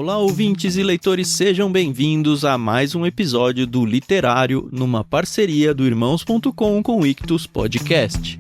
Olá, ouvintes e leitores, sejam bem-vindos a mais um episódio do Literário, numa parceria do Irmãos.com com o Ictus Podcast.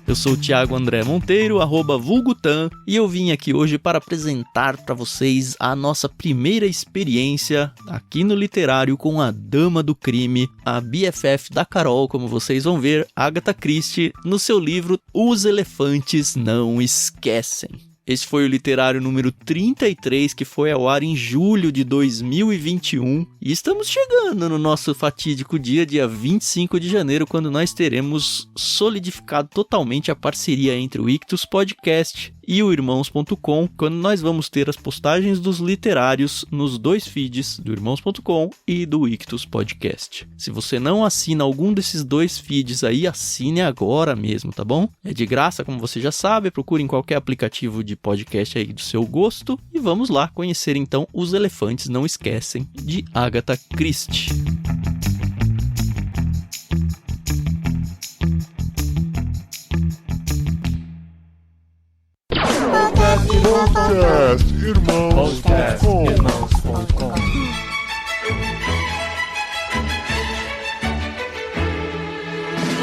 Eu sou o Thiago André Monteiro, @vulgutan, e eu vim aqui hoje para apresentar para vocês a nossa primeira experiência aqui no Literário com a Dama do Crime, a BFF da Carol, como vocês vão ver, Agatha Christie, no seu livro Os Elefantes Não Esquecem. Esse foi o Literário número 33, que foi ao ar em julho de 2021. E estamos chegando no nosso fatídico dia 25 de janeiro, quando nós teremos solidificado totalmente a parceria entre o Ictus Podcast e o Irmãos.com, quando nós vamos ter as postagens dos literários nos dois feeds, do Irmãos.com e do Ictus Podcast. Se você não assina algum desses dois feeds aí, assine agora mesmo, tá bom? É de graça, como você já sabe, procure em qualquer aplicativo de podcast aí do seu gosto, e vamos lá conhecer então Os Elefantes Não Esquecem, de Agatha Christie. Podcast Irmãos.com.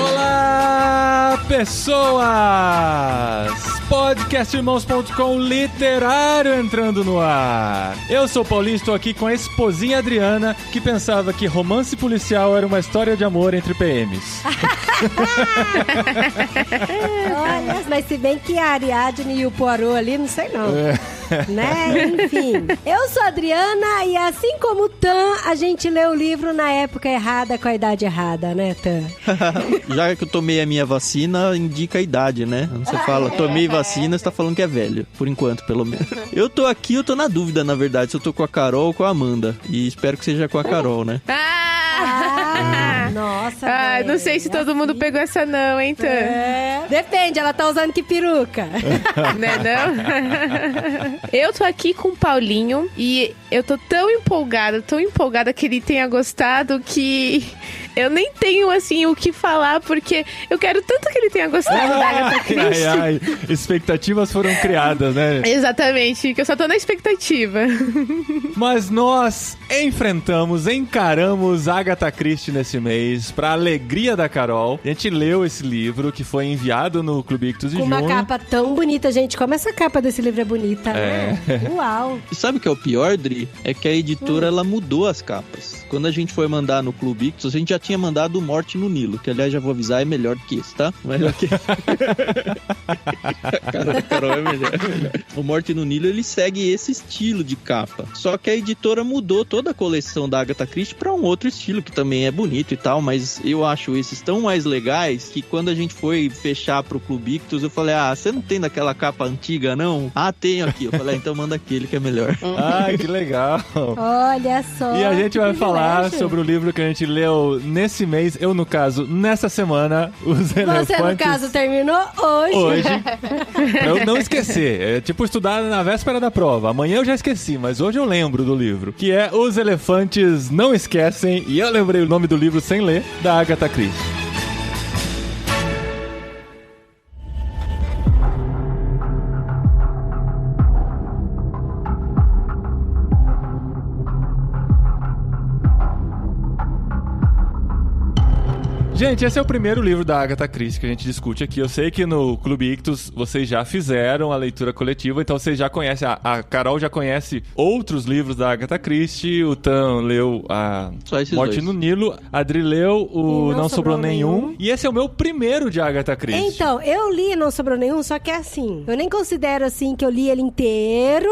Olá, pessoas! Podcast Irmãos.com Literário entrando no ar. Eu sou o Paulinho, estou aqui com a esposinha Adriana, que pensava que romance policial era uma história de amor entre PMs. Olha, mas se bem que a Ariadne e o Poirot ali, não sei não. Né? Enfim. Eu sou a Adriana e assim como o Tan, a gente lê o livro na época errada, com a idade errada, né, Tan? Já que eu tomei a minha vacina, indica a idade, né? Você fala, tomei vacina, você tá falando que é velho. Por enquanto, pelo menos. Eu tô aqui, eu tô na dúvida, na verdade, se eu tô com a Carol ou com a Amanda. E espero que seja com a Carol, né? Nossa, não sei se todo mundo pegou essa não, hein, Tan? Depende, ela tá usando que peruca. Né, não? Eu tô aqui com o Paulinho e eu tô tão empolgada que ele tenha gostado que eu nem tenho, assim, o que falar, porque eu quero tanto que ele tenha gostado da Agatha Christie. Expectativas foram criadas, né? Exatamente, que eu só tô na expectativa. Mas nós encaramos Agatha Christie nesse mês, pra alegria da Carol. A gente leu esse livro, que foi enviado no Clube Ictus de Com junho. uma capa tão bonita, gente. Como essa capa desse livro é bonita, né? Uau! E sabe o que é o pior, Dri? É que a editora, ela mudou as capas. Quando a gente foi mandar no Clube Ictus, a gente já tinha mandado o Morte no Nilo, que aliás, já vou avisar, é melhor do que esse, tá? Mas ok. Carol é melhor. O Morte no Nilo, ele segue esse estilo de capa. Só que a editora mudou toda a coleção da Agatha Christie pra um outro estilo, que também é bonito e tal, mas eu acho esses tão mais legais que quando a gente foi fechar pro Clube Ictus, eu falei, você não tem daquela capa antiga, não? Tenho aqui. Eu falei, então manda aquele que é melhor. Que legal. Olha só. E a gente vai falar sobre o livro que a gente leu nesse mês, eu no caso, nessa semana, Os Elefantes... Você no caso terminou hoje. Pra eu não esquecer. É tipo estudar na véspera da prova. Amanhã eu já esqueci, mas hoje eu lembro do livro. Que é Os Elefantes Não Esquecem, e eu lembrei o nome do livro sem ler, da Agatha Christie. Gente, esse é o primeiro livro da Agatha Christie que a gente discute aqui. Eu sei que no Clube Ictus vocês já fizeram a leitura coletiva, então vocês já conhecem. A Carol já conhece outros livros da Agatha Christie. O Tan leu a Morte no Nilo. A Adri leu o Não Sobrou Nenhum. E esse é o meu primeiro de Agatha Christie. Então, eu li Não Sobrou Nenhum, só que é assim. Eu nem considero assim que eu li ele inteiro,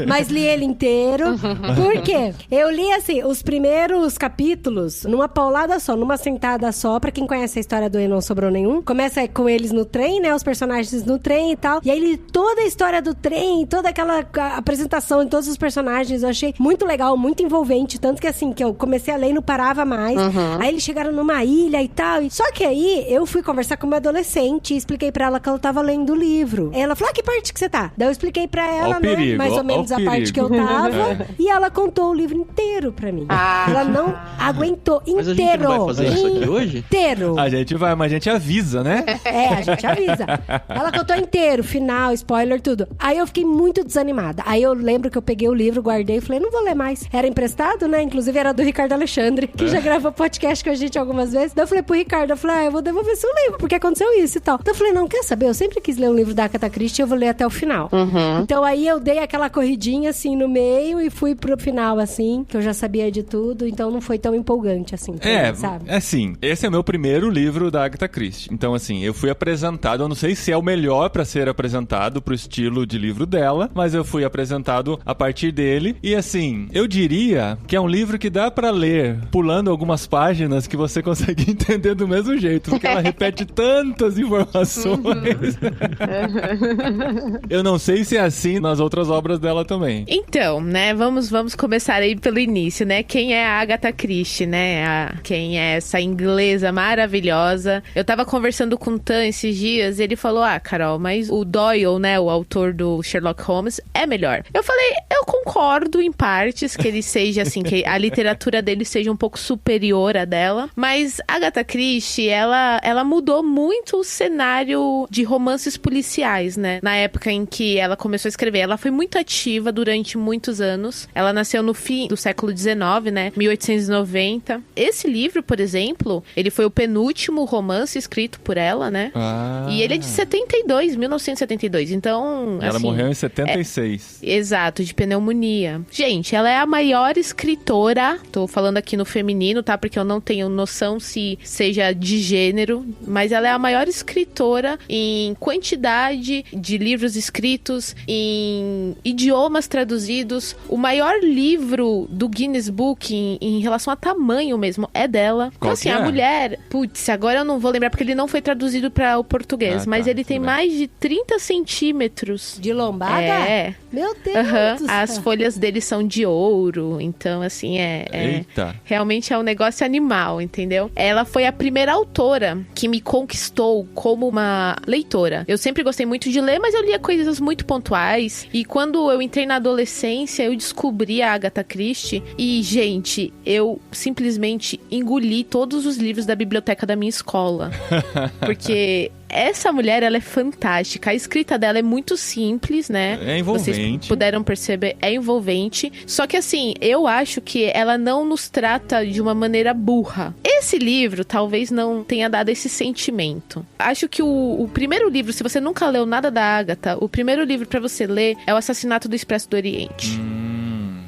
mas li ele inteiro. Por quê? Eu li assim, os primeiros capítulos numa paulada só, numa sentada só. Pra quem conhece a história do E Não Sobrou Nenhum, começa com eles no trem, né? Os personagens no trem e tal. E aí ele, toda a história do trem, toda aquela apresentação de todos os personagens, eu achei muito legal, muito envolvente. Tanto que assim, que eu comecei a ler e não parava mais. Aí eles chegaram numa ilha e tal. Só que aí eu fui conversar com uma adolescente e expliquei pra ela que eu tava lendo o livro. Ela falou, que parte que você tá? Daí eu expliquei pra ela, né? Mais ou menos a parte que eu tava. E ela contou o livro inteiro pra mim. Ela não aguentou inteiro. Mas a gente não vai fazer isso aqui hoje? inteiro. A gente vai, mas a gente avisa, né? A gente avisa. Ela contou inteiro, final, spoiler, tudo. Aí eu fiquei muito desanimada. Aí eu lembro que eu peguei o livro, guardei e falei, não vou ler mais. Era emprestado, né? Inclusive era do Ricardo Alexandre, que já gravou podcast com a gente algumas vezes. Daí eu falei pro Ricardo, eu vou devolver seu livro, porque aconteceu isso e tal. Então eu falei, não, quer saber? Eu sempre quis ler um livro da Agatha Christie e eu vou ler até o final. Então aí eu dei aquela corridinha, assim, no meio e fui pro final, assim, que eu já sabia de tudo, então não foi tão empolgante, assim, mim, sabe? Assim, esse é o meu primeiro livro da Agatha Christie. Então, assim, eu fui apresentado, eu não sei se é o melhor pra ser apresentado pro estilo de livro dela, mas eu fui apresentado a partir dele. E, assim, eu diria que é um livro que dá pra ler pulando algumas páginas que você consegue entender do mesmo jeito, porque ela repete tantas informações. Eu não sei se é assim nas outras obras dela também. Então, né, vamos começar aí pelo início, né? Quem é a Agatha Christie, né? Quem é essa inglesa maravilhosa. Eu tava conversando com o Tan esses dias, ele falou, Carol, mas o Doyle, né, o autor do Sherlock Holmes, é melhor. Eu falei, eu concordo em partes que ele seja, assim, que a literatura dele seja um pouco superior à dela, mas a Agatha Christie, ela mudou muito o cenário de romances policiais, né? Na época em que ela começou a escrever, ela foi muito ativa durante muitos anos. Ela nasceu no fim do século XIX, né? 1890. Esse livro, por exemplo, ele foi o penúltimo romance escrito por ela, né? E ele é de 1972. Então, ela morreu em 76. Exato, de pneumonia. Gente, ela é a maior escritora, tô falando aqui no feminino, tá? Porque eu não tenho noção se seja de gênero, mas ela é a maior escritora em quantidade de livros escritos, em idiomas traduzidos. O maior livro do Guinness Book em relação a tamanho mesmo é dela. Então, assim, a mulher... Putz, agora eu não vou lembrar porque ele não foi traduzido para o português, mas ele tem mais de 30 centímetros. De lombada? É. Meu Deus do céu. As folhas dele são de ouro, então, assim, realmente é um negócio animal, entendeu? Ela foi a primeira autora que me conquistou como uma leitora. Eu sempre gostei muito de ler, mas eu lia coisas muito pontuais. E quando eu entrei na adolescência, eu descobri a Agatha Christie. E, gente, eu simplesmente engoli todos os livros da biblioteca da minha escola. Porque essa mulher, ela é fantástica. A escrita dela é muito simples, né? É envolvente. Vocês puderam perceber, é envolvente. Só que, assim, eu acho que ela não nos trata de uma maneira burra. Esse livro talvez não tenha dado esse sentimento. Acho que o primeiro livro, se você nunca leu nada da Agatha, o primeiro livro pra você ler é O Assassinato do Expresso do Oriente.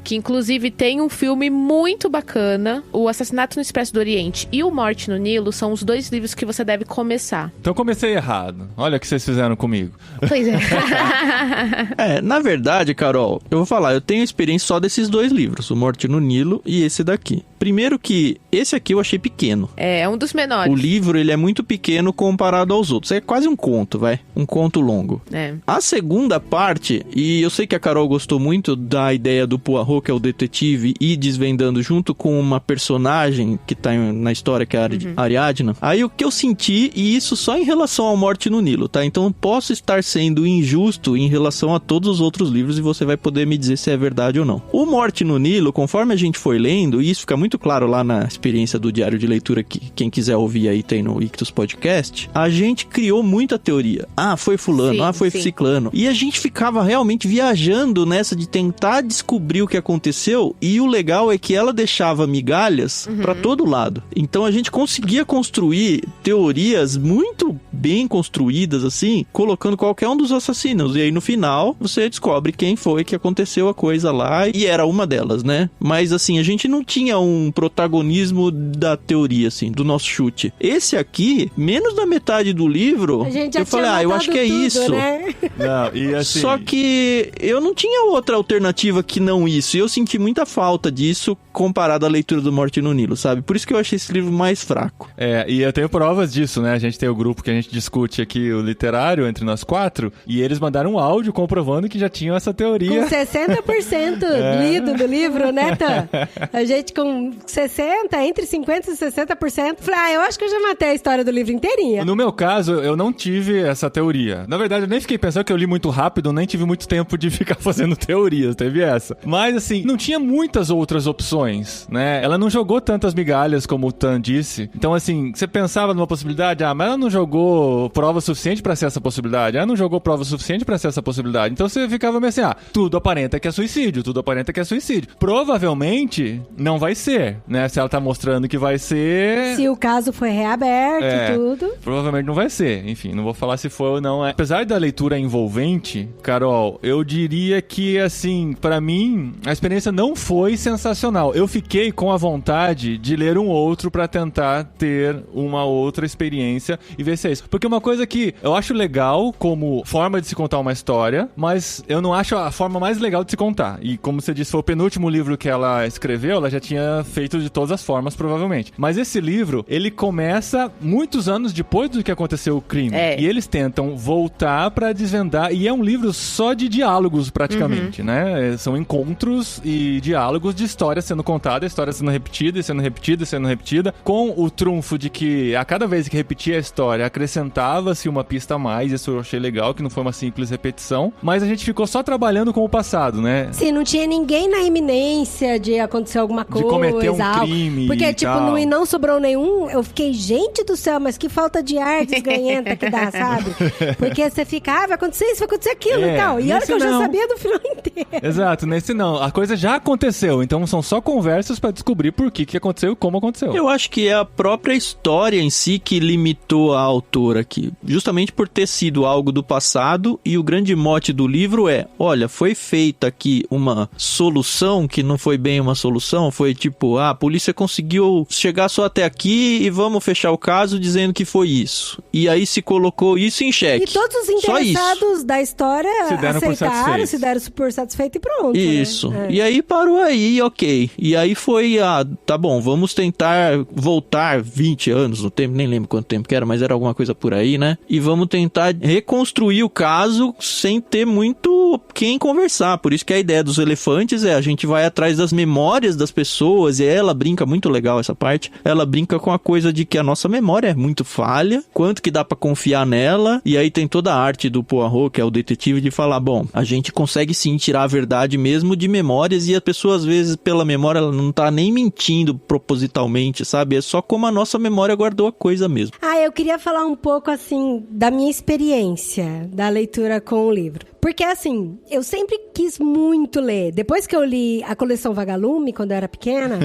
Que inclusive tem um filme muito bacana. O Assassinato no Expresso do Oriente e O Morte no Nilo são os dois livros que você deve começar. Então comecei errado. Olha o que vocês fizeram comigo. Pois é. Na verdade, Carol, eu vou falar, eu tenho experiência só desses dois livros, O Morte no Nilo e esse daqui. Primeiro que esse aqui eu achei pequeno. É um dos menores. O livro, ele é muito pequeno comparado aos outros. É quase um conto, um conto longo. A segunda parte, e eu sei que a Carol gostou muito da ideia do Poirot, que é o detetive, ir desvendando junto com uma personagem que tá na história, que é a Ariadna. Aí o que eu senti, e isso só em relação ao Morte no Nilo, tá? Então eu posso estar sendo injusto em relação a todos os outros livros e você vai poder me dizer se é verdade ou não. O Morte no Nilo, conforme a gente foi lendo, e isso fica muito claro lá na experiência do diário de leitura, que quem quiser ouvir aí tem no Ictus Podcast, a gente criou muita teoria. Foi fulano, foi ciclano. E a gente ficava realmente viajando nessa de tentar descobrir o que aconteceu, e o legal é que ela deixava migalhas pra todo lado. Então a gente conseguia construir teorias muito bem construídas, assim, colocando qualquer um dos assassinos. E aí no final, você descobre quem foi que aconteceu a coisa lá, e era uma delas, né? Mas assim, a gente não tinha um protagonismo da teoria, assim, do nosso chute. Esse aqui, menos da metade do livro, eu falei, eu acho que é tudo, isso. Né? Não, e assim... Só que eu não tinha outra alternativa que não isso. E eu senti muita falta disso comparado à leitura do Morte no Nilo, sabe? Por isso que eu achei esse livro mais fraco. E eu tenho provas disso, né? A gente tem o grupo que a gente discute aqui, o literário, entre nós quatro, e eles mandaram um áudio comprovando que já tinham essa teoria. Com 60% lido do livro, né, Tan? A gente com entre 50% e 60%. Falei, eu acho que eu já matei a história do livro inteirinha. No meu caso, eu não tive essa teoria. Na verdade, eu nem fiquei pensando que eu li muito rápido, nem tive muito tempo de ficar fazendo teorias, teve essa. Mas, assim, não tinha muitas outras opções, né? Ela não jogou tantas migalhas como o Tan disse. Então, assim, você pensava numa possibilidade, mas ela não jogou prova suficiente pra ser essa possibilidade. Ela não jogou prova suficiente pra ser essa possibilidade. Então, você ficava meio assim, tudo aparenta que é suicídio, tudo aparenta que é suicídio. Provavelmente, não vai ser, né? Se ela tá mostrando que vai ser... Se o caso foi reaberto e tudo. Provavelmente não vai ser. Enfim, não vou falar se foi ou não. Apesar da leitura envolvente, Carol, eu diria que, assim, pra mim, a experiência não foi sensacional. Eu fiquei com a vontade de ler um outro pra tentar ter uma outra experiência e ver se é isso. Porque uma coisa que eu acho legal como forma de se contar uma história, mas eu não acho a forma mais legal de se contar. E como você disse, foi o penúltimo livro que ela escreveu, ela já tinha feito de todas as formas, provavelmente. Mas esse livro, ele começa muitos anos depois do que aconteceu o crime. E eles tentam voltar pra desvendar, e é um livro só de diálogos, praticamente, né? São encontros e diálogos de história sendo contada, a história sendo repetida, e sendo repetida, e sendo repetida, com o trunfo de que a cada vez que repetia a história, acrescentava-se uma pista a mais. Isso eu achei legal, que não foi uma simples repetição, mas a gente ficou só trabalhando com o passado, né? Sim, não tinha ninguém na iminência de acontecer alguma coisa. De cometer um crime. Porque, tipo, tal. E não sobrou nenhum. Eu fiquei, gente do céu, mas que falta de ar desganhenta que dá, sabe? Porque você fica, vai acontecer isso, vai acontecer aquilo e tal. E olha que eu já sabia do final inteiro. Exato, nesse não. A coisa já aconteceu, então são só conversas pra descobrir por que aconteceu e como aconteceu. Eu acho que é a própria história em si que limitou a autora aqui. Justamente por ter sido algo do passado, e o grande mote do livro é, olha, foi feita aqui uma solução que não foi bem uma solução, foi tipo, a polícia conseguiu chegar só até aqui e vamos fechar o caso dizendo que foi isso. E aí se colocou isso em xeque. E todos os interessados da história aceitaram, se deram por satisfeito e pronto. Isso. Né? E aí parou aí, ok. E aí foi, tá bom, vamos tentar voltar 20 anos no tempo, nem lembro quanto tempo que era, mas era alguma coisa por aí, né? E vamos tentar reconstruir o caso sem ter muito quem conversar. Por isso que a ideia dos elefantes a gente vai atrás das memórias das pessoas, e ela brinca, muito legal essa parte, ela brinca com a coisa de que a nossa memória é muito falha, quanto que dá pra confiar nela, e aí tem toda a arte do Poirot, que é o detetive, de falar, bom, a gente consegue sim tirar a verdade mesmo de memórias, e a pessoa às vezes pela memória ela não tá nem mentindo propositalmente, sabe? É só como a nossa memória guardou a coisa mesmo. Eu queria falar um pouco assim da minha experiência da leitura com o livro. Porque, assim, eu sempre quis muito ler. Depois que eu li a coleção Vagalume, quando eu era pequena,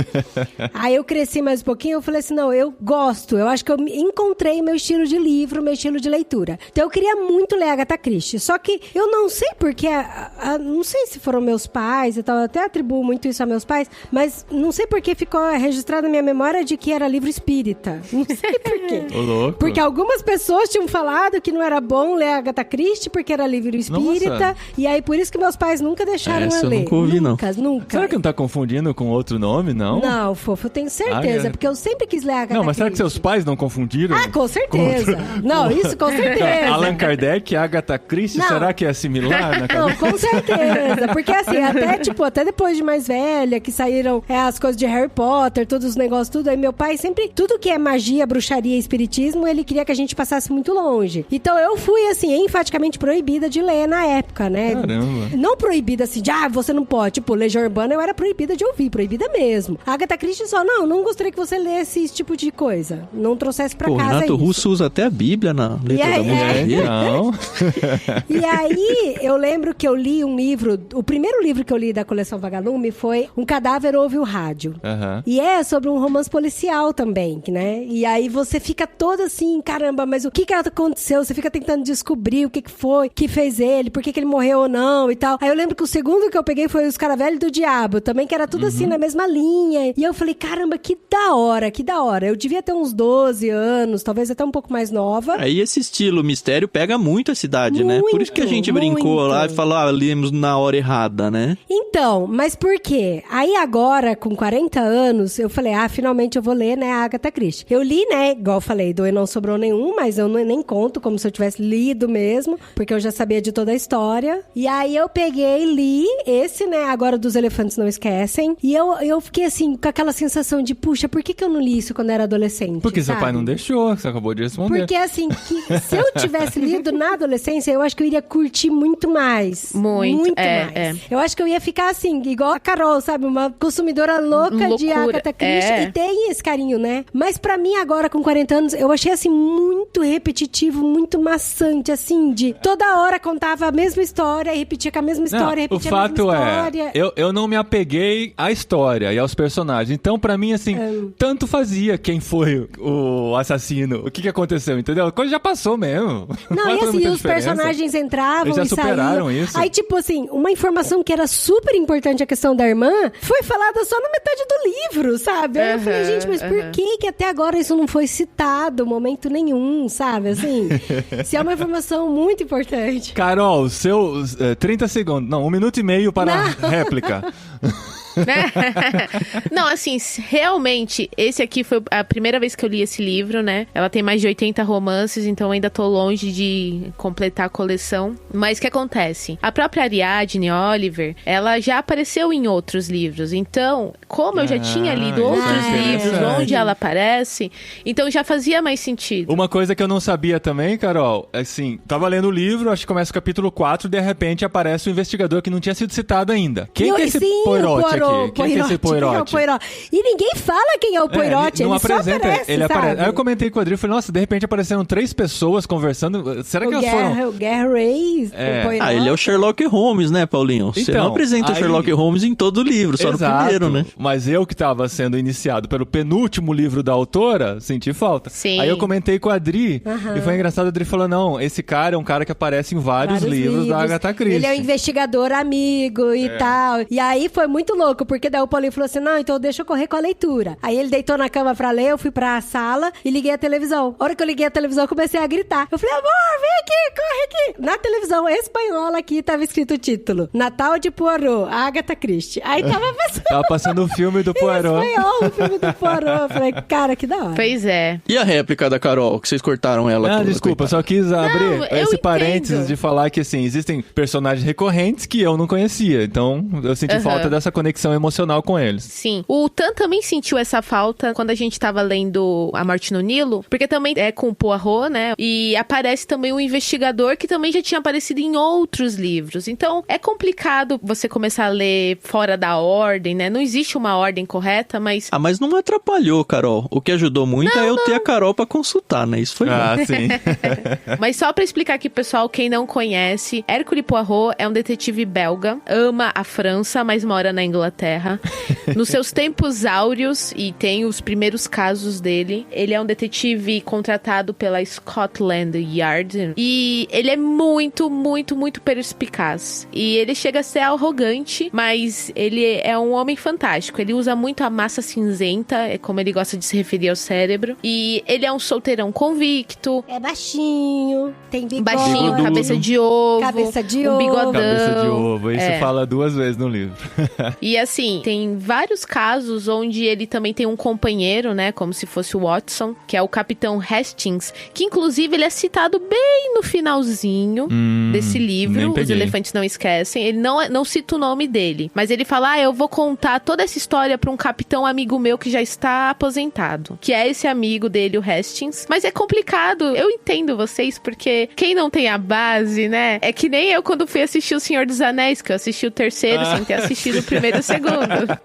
aí eu cresci mais um pouquinho, eu falei assim, não, eu gosto. Eu acho que eu encontrei meu estilo de livro, meu estilo de leitura. Então, eu queria muito ler Agatha Christie. Só que eu não sei porque, não sei se foram meus pais e tal, eu até atribuo muito isso a meus pais, mas não sei porque ficou registrado na minha memória de que era livro espírita. Não sei por quê. Louco. Porque algumas pessoas tinham falado que não era bom ler Agatha Christie porque era livro espírita. E aí, por isso que meus pais nunca deixaram eu ler. Nunca ouvi, nunca. Será que não tá confundindo com outro nome, não? Não, fofo, eu tenho certeza. Porque eu sempre quis ler Agatha Christie. Não, mas será que seus pais não confundiram? Com certeza. Não, isso com certeza. Allan Kardec e Agatha Christie, será que é similar na cabeça? Não, com certeza. Porque assim, até depois de mais velha, que saíram as coisas de Harry Potter, todos os negócios, tudo. Aí meu pai sempre, tudo que é magia, bruxaria e espiritismo, ele queria que a gente passasse muito longe. Então eu fui, assim, enfaticamente proibida de ler na época, né? Caramba. Não proibida assim, de você não pode. Tipo, Legião Urbana eu era proibida de ouvir, proibida mesmo. A Agatha Christie só, não gostaria que você lesse esse tipo de coisa. Não trouxesse pra casa Renato isso. Russo usa até a Bíblia na letra da música. Não. E aí, eu lembro que eu li um livro, o primeiro livro que eu li da coleção Vagalume foi Um Cadáver Ouve o Rádio. E é sobre um romance policial também, né? E aí você fica todo assim, caramba, mas o que aconteceu? Você fica tentando descobrir o que foi, que fez ele, por que ele morreu ou não e tal. Aí eu lembro que o segundo que eu peguei foi Os Caravelhos do Diabo, também que era tudo assim, na mesma linha. E eu falei, caramba, que da hora, que da hora. Eu devia ter uns 12 anos, talvez até um pouco mais nova. Aí esse estilo mistério pega muito a cidade, né? Por isso que a gente brincou lá e falou, lemos na hora errada, né? Então, mas por quê? Aí agora, com 40 anos, eu falei, finalmente eu vou ler, né, a Agatha Christie. Eu li, né, igual eu falei, do E Não Sobrou Nenhum, mas eu nem conto como se eu tivesse lido mesmo, porque eu já sabia de toda a história. história. E aí eu peguei, li esse, né, agora dos Elefantes Não Esquecem. E eu fiquei assim, com aquela sensação de, puxa, por que eu não li isso quando eu era adolescente? Porque sabe? seu pai não deixou, você acabou de responder. Porque assim, que se eu tivesse lido na adolescência, eu acho que eu iria curtir muito mais. Muito mais. Eu acho que eu ia ficar assim, igual a Carol, sabe? Uma consumidora louca de Agatha Christie. E tem esse carinho, né? Mas pra mim agora, com 40 anos, eu achei assim, muito repetitivo, muito maçante, assim, de toda hora contava a mesma história, repetia com a mesma história, repetia a mesma história. Eu não me apeguei à história e aos personagens. Então, pra mim, assim, tanto fazia quem foi o assassino, o que aconteceu, entendeu? A coisa já passou mesmo. Não, e assim, os personagens entravam Eles já e superaram saíam. isso. Aí, tipo assim, uma informação que era super importante, a questão da irmã, foi falada só na metade do livro, sabe? Aí eu falei, gente, mas por que até agora isso não foi citado, momento nenhum, sabe? Assim, se é uma informação muito importante. Carol, seus 30 segundos, não, 1 minuto e meio para a réplica. Não, assim, realmente, esse aqui foi a primeira vez que eu li esse livro, né? Ela tem mais de 80 romances, então ainda tô longe de completar a coleção. Mas o que acontece? A própria Ariadne Oliver, ela já apareceu em outros livros. Então, como eu já tinha lido outros livros onde ela aparece, então já fazia mais sentido. Uma coisa que eu não sabia também, Carol, assim, tava lendo o livro, acho que começa o capítulo 4, de repente aparece o investigador que não tinha sido citado ainda. Quem que é esse Poirot aqui? Quem é esse Poirot? E ninguém fala quem é o Poirot, ele não ele apresenta, só aparece, ele sabe? aparece. Aí eu comentei com o Adri, falei, nossa, de repente apareceram 3 pessoas conversando, será que elas foram... O Guerra Reis, o Poirot. Ele é o Sherlock Holmes, né, Paulinho? Você Então, não apresenta o Sherlock Holmes em todo o livro, só no primeiro, né? Mas eu que tava sendo iniciado pelo penúltimo livro da autora, senti falta. Sim. Aí eu comentei com a Adri, e foi engraçado, a Adri falou, não, esse cara é um cara que aparece em vários livros da Agatha Christie. Ele é um investigador amigo e tal. E aí foi muito louco, porque daí o Paulinho falou assim, não, então deixa eu correr com a leitura. Aí ele deitou na cama pra ler, eu fui pra sala e liguei a televisão. A hora que eu liguei a televisão, eu comecei a gritar. Eu falei, amor, vem aqui, corre aqui. Na televisão espanhola aqui tava escrito o título, Natal de Poirot, Agatha Christie. Aí tava passando... Tava passando o filme do Poirot. Em espanhol, o filme do Poirot. Eu falei, cara, que da hora. Pois é. E a réplica da Carol, que vocês cortaram ela toda? Desculpa, coitada. só quis abrir Não, esse parênteses de falar que, assim, existem personagens recorrentes que eu não conhecia. Então, eu senti falta dessa conexão emocional com eles. Sim. O Tan também sentiu essa falta quando a gente tava lendo A Morte no Nilo, porque também é com o Poirot, né? E aparece também um investigador que também já tinha aparecido em outros livros. Então, é complicado você começar a ler fora da ordem, né? Não existe uma ordem correta, mas... mas não atrapalhou, Carol. O que ajudou muito é eu ter a Carol pra consultar, né? Isso foi bom. Sim. Mas só pra explicar aqui, pessoal, quem não conhece, Hercule Poirot é um detetive belga, ama a França, mas mora na Inglaterra. Nos seus tempos áureos, e tem os primeiros casos dele, ele é um detetive contratado pela Scotland Yard, e ele é muito, muito, muito perspicaz. E ele chega a ser arrogante, mas ele é um homem fantástico. Ele usa muito a massa cinzenta, é como ele gosta de se referir ao cérebro. E ele é um solteirão convicto. É baixinho, tem bigode. Baixinho, Bigodudo. cabeça de ovo. Cabeça de um ovo. bigodão. Cabeça de ovo. Isso fala 2 vezes no livro. E assim, tem vários casos onde ele também tem um companheiro, né? Como se fosse o Watson, que é o Capitão Hastings, que inclusive ele é citado bem no finalzinho desse livro. Os Elefantes Não Esquecem. Ele não cita o nome dele, mas ele fala, eu vou contar toda essa história pra um capitão amigo meu que já está aposentado, que é esse amigo dele, o Hastings. Mas é complicado, eu entendo vocês, porque quem não tem a base, né? É que nem eu quando fui assistir O Senhor dos Anéis, que eu assisti o terceiro sem ter assistido o primeiro e o segundo.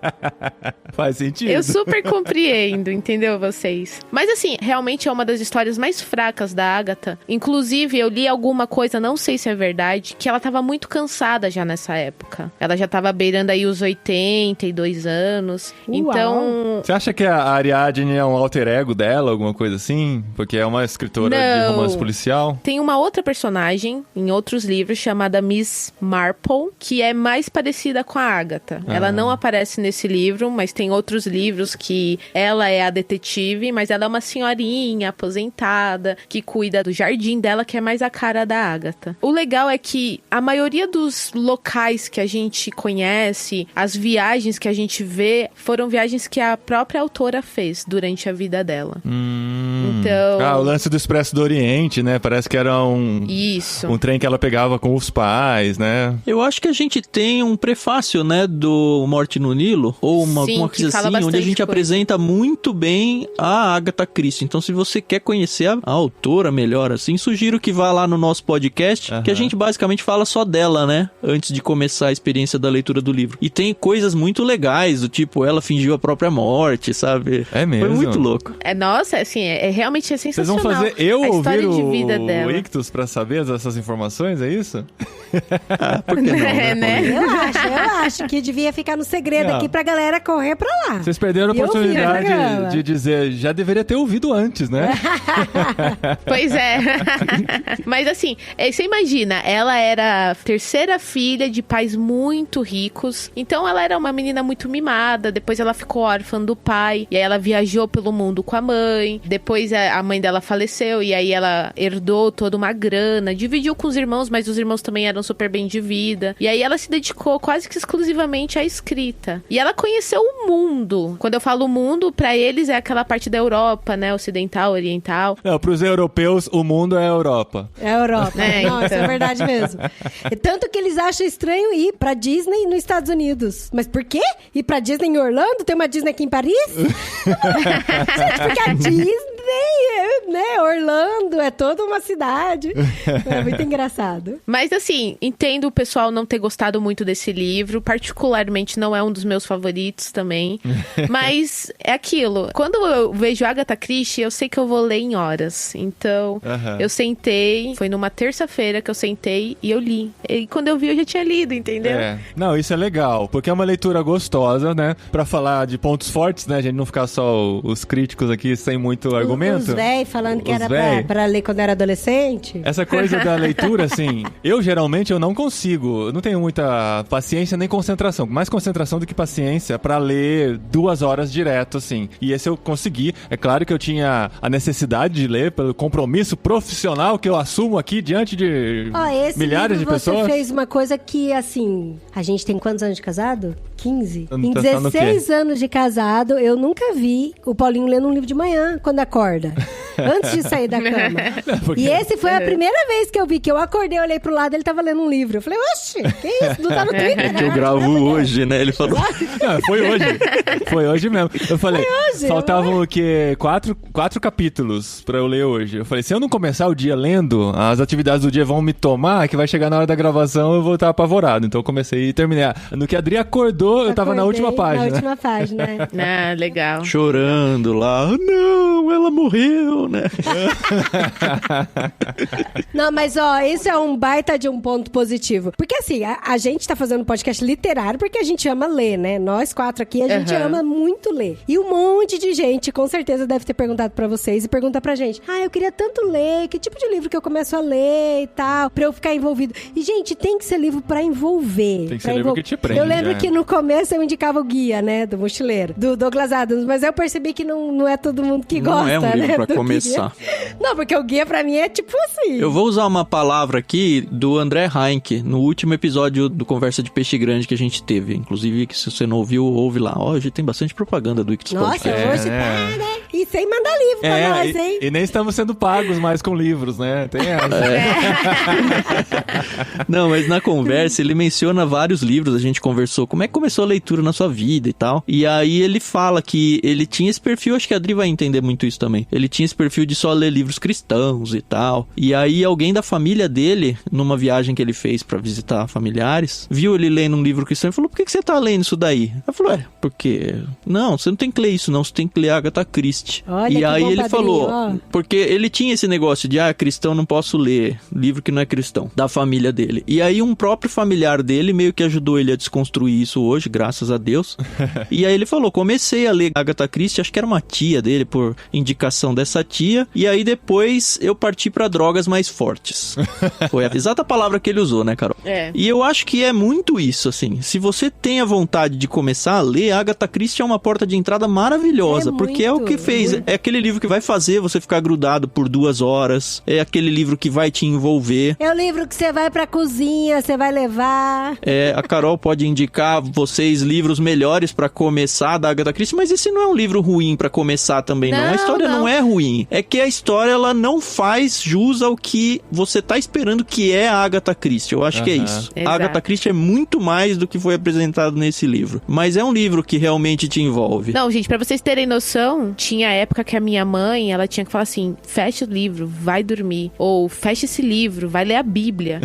Faz sentido. Eu super compreendo, entendeu, vocês? Mas assim, realmente é uma das histórias mais fracas da Agatha. Inclusive, eu li alguma coisa, não sei se é verdade, que ela tava muito cansada já nessa época. Ela já tava beirando aí os 82 anos. Uau. Então... Você acha que a Ariadne é um alter ego dela, alguma coisa assim? Porque é uma escritora de romance policial? Tem uma outra personagem em outros livros chamada Miss Marple, que é mais parecida com a Agatha. Ela não aparece nesse livro, mas tem outros livros que ela é a detetive, mas ela é uma senhorinha aposentada que cuida do jardim dela, que é mais a cara da Agatha. O legal é que a maioria dos locais que a gente conhece, as viagens que a gente vê, foram viagens que a própria autora fez durante a vida dela. Então... o lance do Expresso do Oriente, né? Parece que era um trem que ela pegava com os pais, né? Eu acho que a gente tem um prefácio, né, do Morte no Nilo, ou alguma coisa assim, onde a gente apresenta muito bem a Agatha Christie. Então, se você quer conhecer a autora melhor, assim, sugiro que vá lá no nosso podcast, que a gente basicamente fala só dela, né, antes de começar a experiência da leitura do livro. E tem coisas muito legais, do tipo, ela fingiu a própria morte, sabe? É mesmo? Foi muito louco. Nossa, assim, realmente sensacional. Vocês vão fazer eu ouvir o Ictus pra saber essas informações, é isso? Por que não, né? Eu acho que devia ficar no segredo aqui pra galera correr pra lá. Vocês perderam a oportunidade de dizer, já deveria ter ouvido antes, né? Pois é. Mas assim, você imagina, ela era a terceira filha de pais muito ricos, então ela era uma menina muito mimada, depois ela ficou órfã do pai, e aí ela viajou pelo mundo com a mãe, depois a mãe dela faleceu, e aí ela herdou toda uma grana, dividiu com os irmãos, mas os irmãos também eram super bem de vida, e aí ela se dedicou quase que exclusivamente à escrita. E ela conheceu o mundo. Quando eu falo mundo, pra eles é aquela parte da Europa, né, ocidental, oriental. Não, pros europeus, o mundo é a Europa. É a Europa. Não, isso é verdade mesmo. Tanto que eles acham estranho ir pra Disney nos Estados Unidos. Mas por quê? Ir pra Disney em Orlando? Tem uma Disney aqui em Paris? Gente, porque a Disney, né, Orlando é toda uma cidade. É muito engraçado. Mas assim, entendo o pessoal não ter gostado muito desse livro. Particularmente não é um dos meus favoritos também. Mas é aquilo. Quando eu vejo Agatha Christie, eu sei que eu vou ler em horas. Então, eu sentei. Foi numa terça-feira que eu sentei e eu li. E quando eu vi, eu já tinha lido, entendeu? Não, isso é legal. Porque é uma leitura gostosa, né? Pra falar de pontos fortes, né? A gente não ficar só os críticos aqui sem muito argumento. Os véi falando que era pra ler quando era adolescente. Essa coisa da leitura, assim, eu geralmente não consigo. Eu não tenho muita paciência nem concentração. Mais concentração do que paciência pra ler 2 horas direto, assim. E esse eu consegui. É claro que eu tinha a necessidade de ler pelo compromisso profissional que eu assumo aqui diante de milhares de pessoas. Você fez uma coisa que, assim, a gente tem quantos anos de casado? 15? Em 16 anos de casado, eu nunca vi o Paulinho lendo um livro de manhã, quando acorda. Antes de sair da cama. E esse foi a primeira vez que eu vi, que eu acordei, olhei pro lado, ele tava lendo um livro. Eu falei, oxe, que isso? Não tá no Twitter, né? Que eu gravo hoje, né? Ele falou. Não, foi hoje. Foi hoje mesmo. Eu falei, faltavam o quê? 4 capítulos pra eu ler hoje. Eu falei, se eu não começar o dia lendo, as atividades do dia vão me tomar, que vai chegar na hora da gravação, eu vou estar apavorado. Então eu comecei e terminei. No que a Adri acordou, eu tava na última página. Na última página, né? Legal. Chorando lá. Não, ela morreu, né? Não, mas esse é um baita de um ponto positivo. Porque assim, a gente tá fazendo um podcast literário porque a gente ama ler, né? Nós 4 aqui, a gente ama muito ler. E um monte de gente, com certeza, deve ter perguntado pra vocês e pergunta pra gente. Eu queria tanto ler, que tipo de livro que eu começo a ler e tal, pra eu ficar envolvido. E, gente, tem que ser livro pra envolver. Tem que ser livro que te prende. Eu lembro que no começo eu indicava o Guia, né, do Mochileiro, do Douglas Adams, mas eu percebi que não é todo mundo que gosta, né? Não é um livro pra começar. Guia. Não, porque o Guia pra mim é tipo assim. Eu vou usar uma palavra aqui do André Heinck, no último episódio do Conversa de Peixe Grande que a gente teve. Inclusive, que se você não ouviu, ouve lá. Hoje tem bastante propaganda do Ictus Podcast. Nossa, hoje tá, né? E sem mandar livro pra nós, hein? E nem estamos sendo pagos mais com livros, né? Tem essa. Não, mas na conversa ele menciona vários livros, a gente conversou como é que começou a leitura na sua vida e tal. E aí ele fala que ele tinha esse perfil, acho que a Adri vai entender muito isso também. Ele tinha esse perfil de só ler livros cristãos e tal. E aí alguém da família dele, numa viagem que ele fez pra visitar familiares, viu ele lendo um livro cristão e falou, por que você tá lendo isso daí? Eu falei, porque... Não, você não tem que ler isso não, você tem que ler Agatha Christie. Olha, e aí ele padrinho, falou, porque ele tinha esse negócio de, cristão não posso ler, livro que não é cristão, da família dele. E aí um próprio familiar dele meio que ajudou ele a desconstruir isso hoje, graças a Deus. E aí ele falou, comecei a ler Agatha Christie, acho que era uma tia dele, por indicação dessa tia, e aí depois eu parti pra drogas mais fortes. Foi a exata palavra que ele usou, né, Carol? E eu acho que é muito isso, assim, se você tem a vontade de começar a ler, Agatha Christie é uma porta de entrada maravilhosa, porque é o que fez. É aquele livro que vai fazer você ficar grudado por 2 horas. É aquele livro que vai te envolver. É o livro que você vai pra cozinha, você vai levar. A Carol pode indicar vocês livros melhores pra começar da Agatha Christie, mas esse não é um livro ruim pra começar também, não. A história não é ruim. É que a história, ela não faz jus ao que você tá esperando que é a Agatha Christie. Eu acho que é isso. Exato. A Agatha Christie é muito mais do que foi apresentado nesse livro. Mas é um livro que realmente te envolve. Não, gente, pra vocês terem noção, tinha época que a minha mãe, ela tinha que falar assim, fecha o livro, vai dormir. Ou fecha esse livro, vai ler a Bíblia.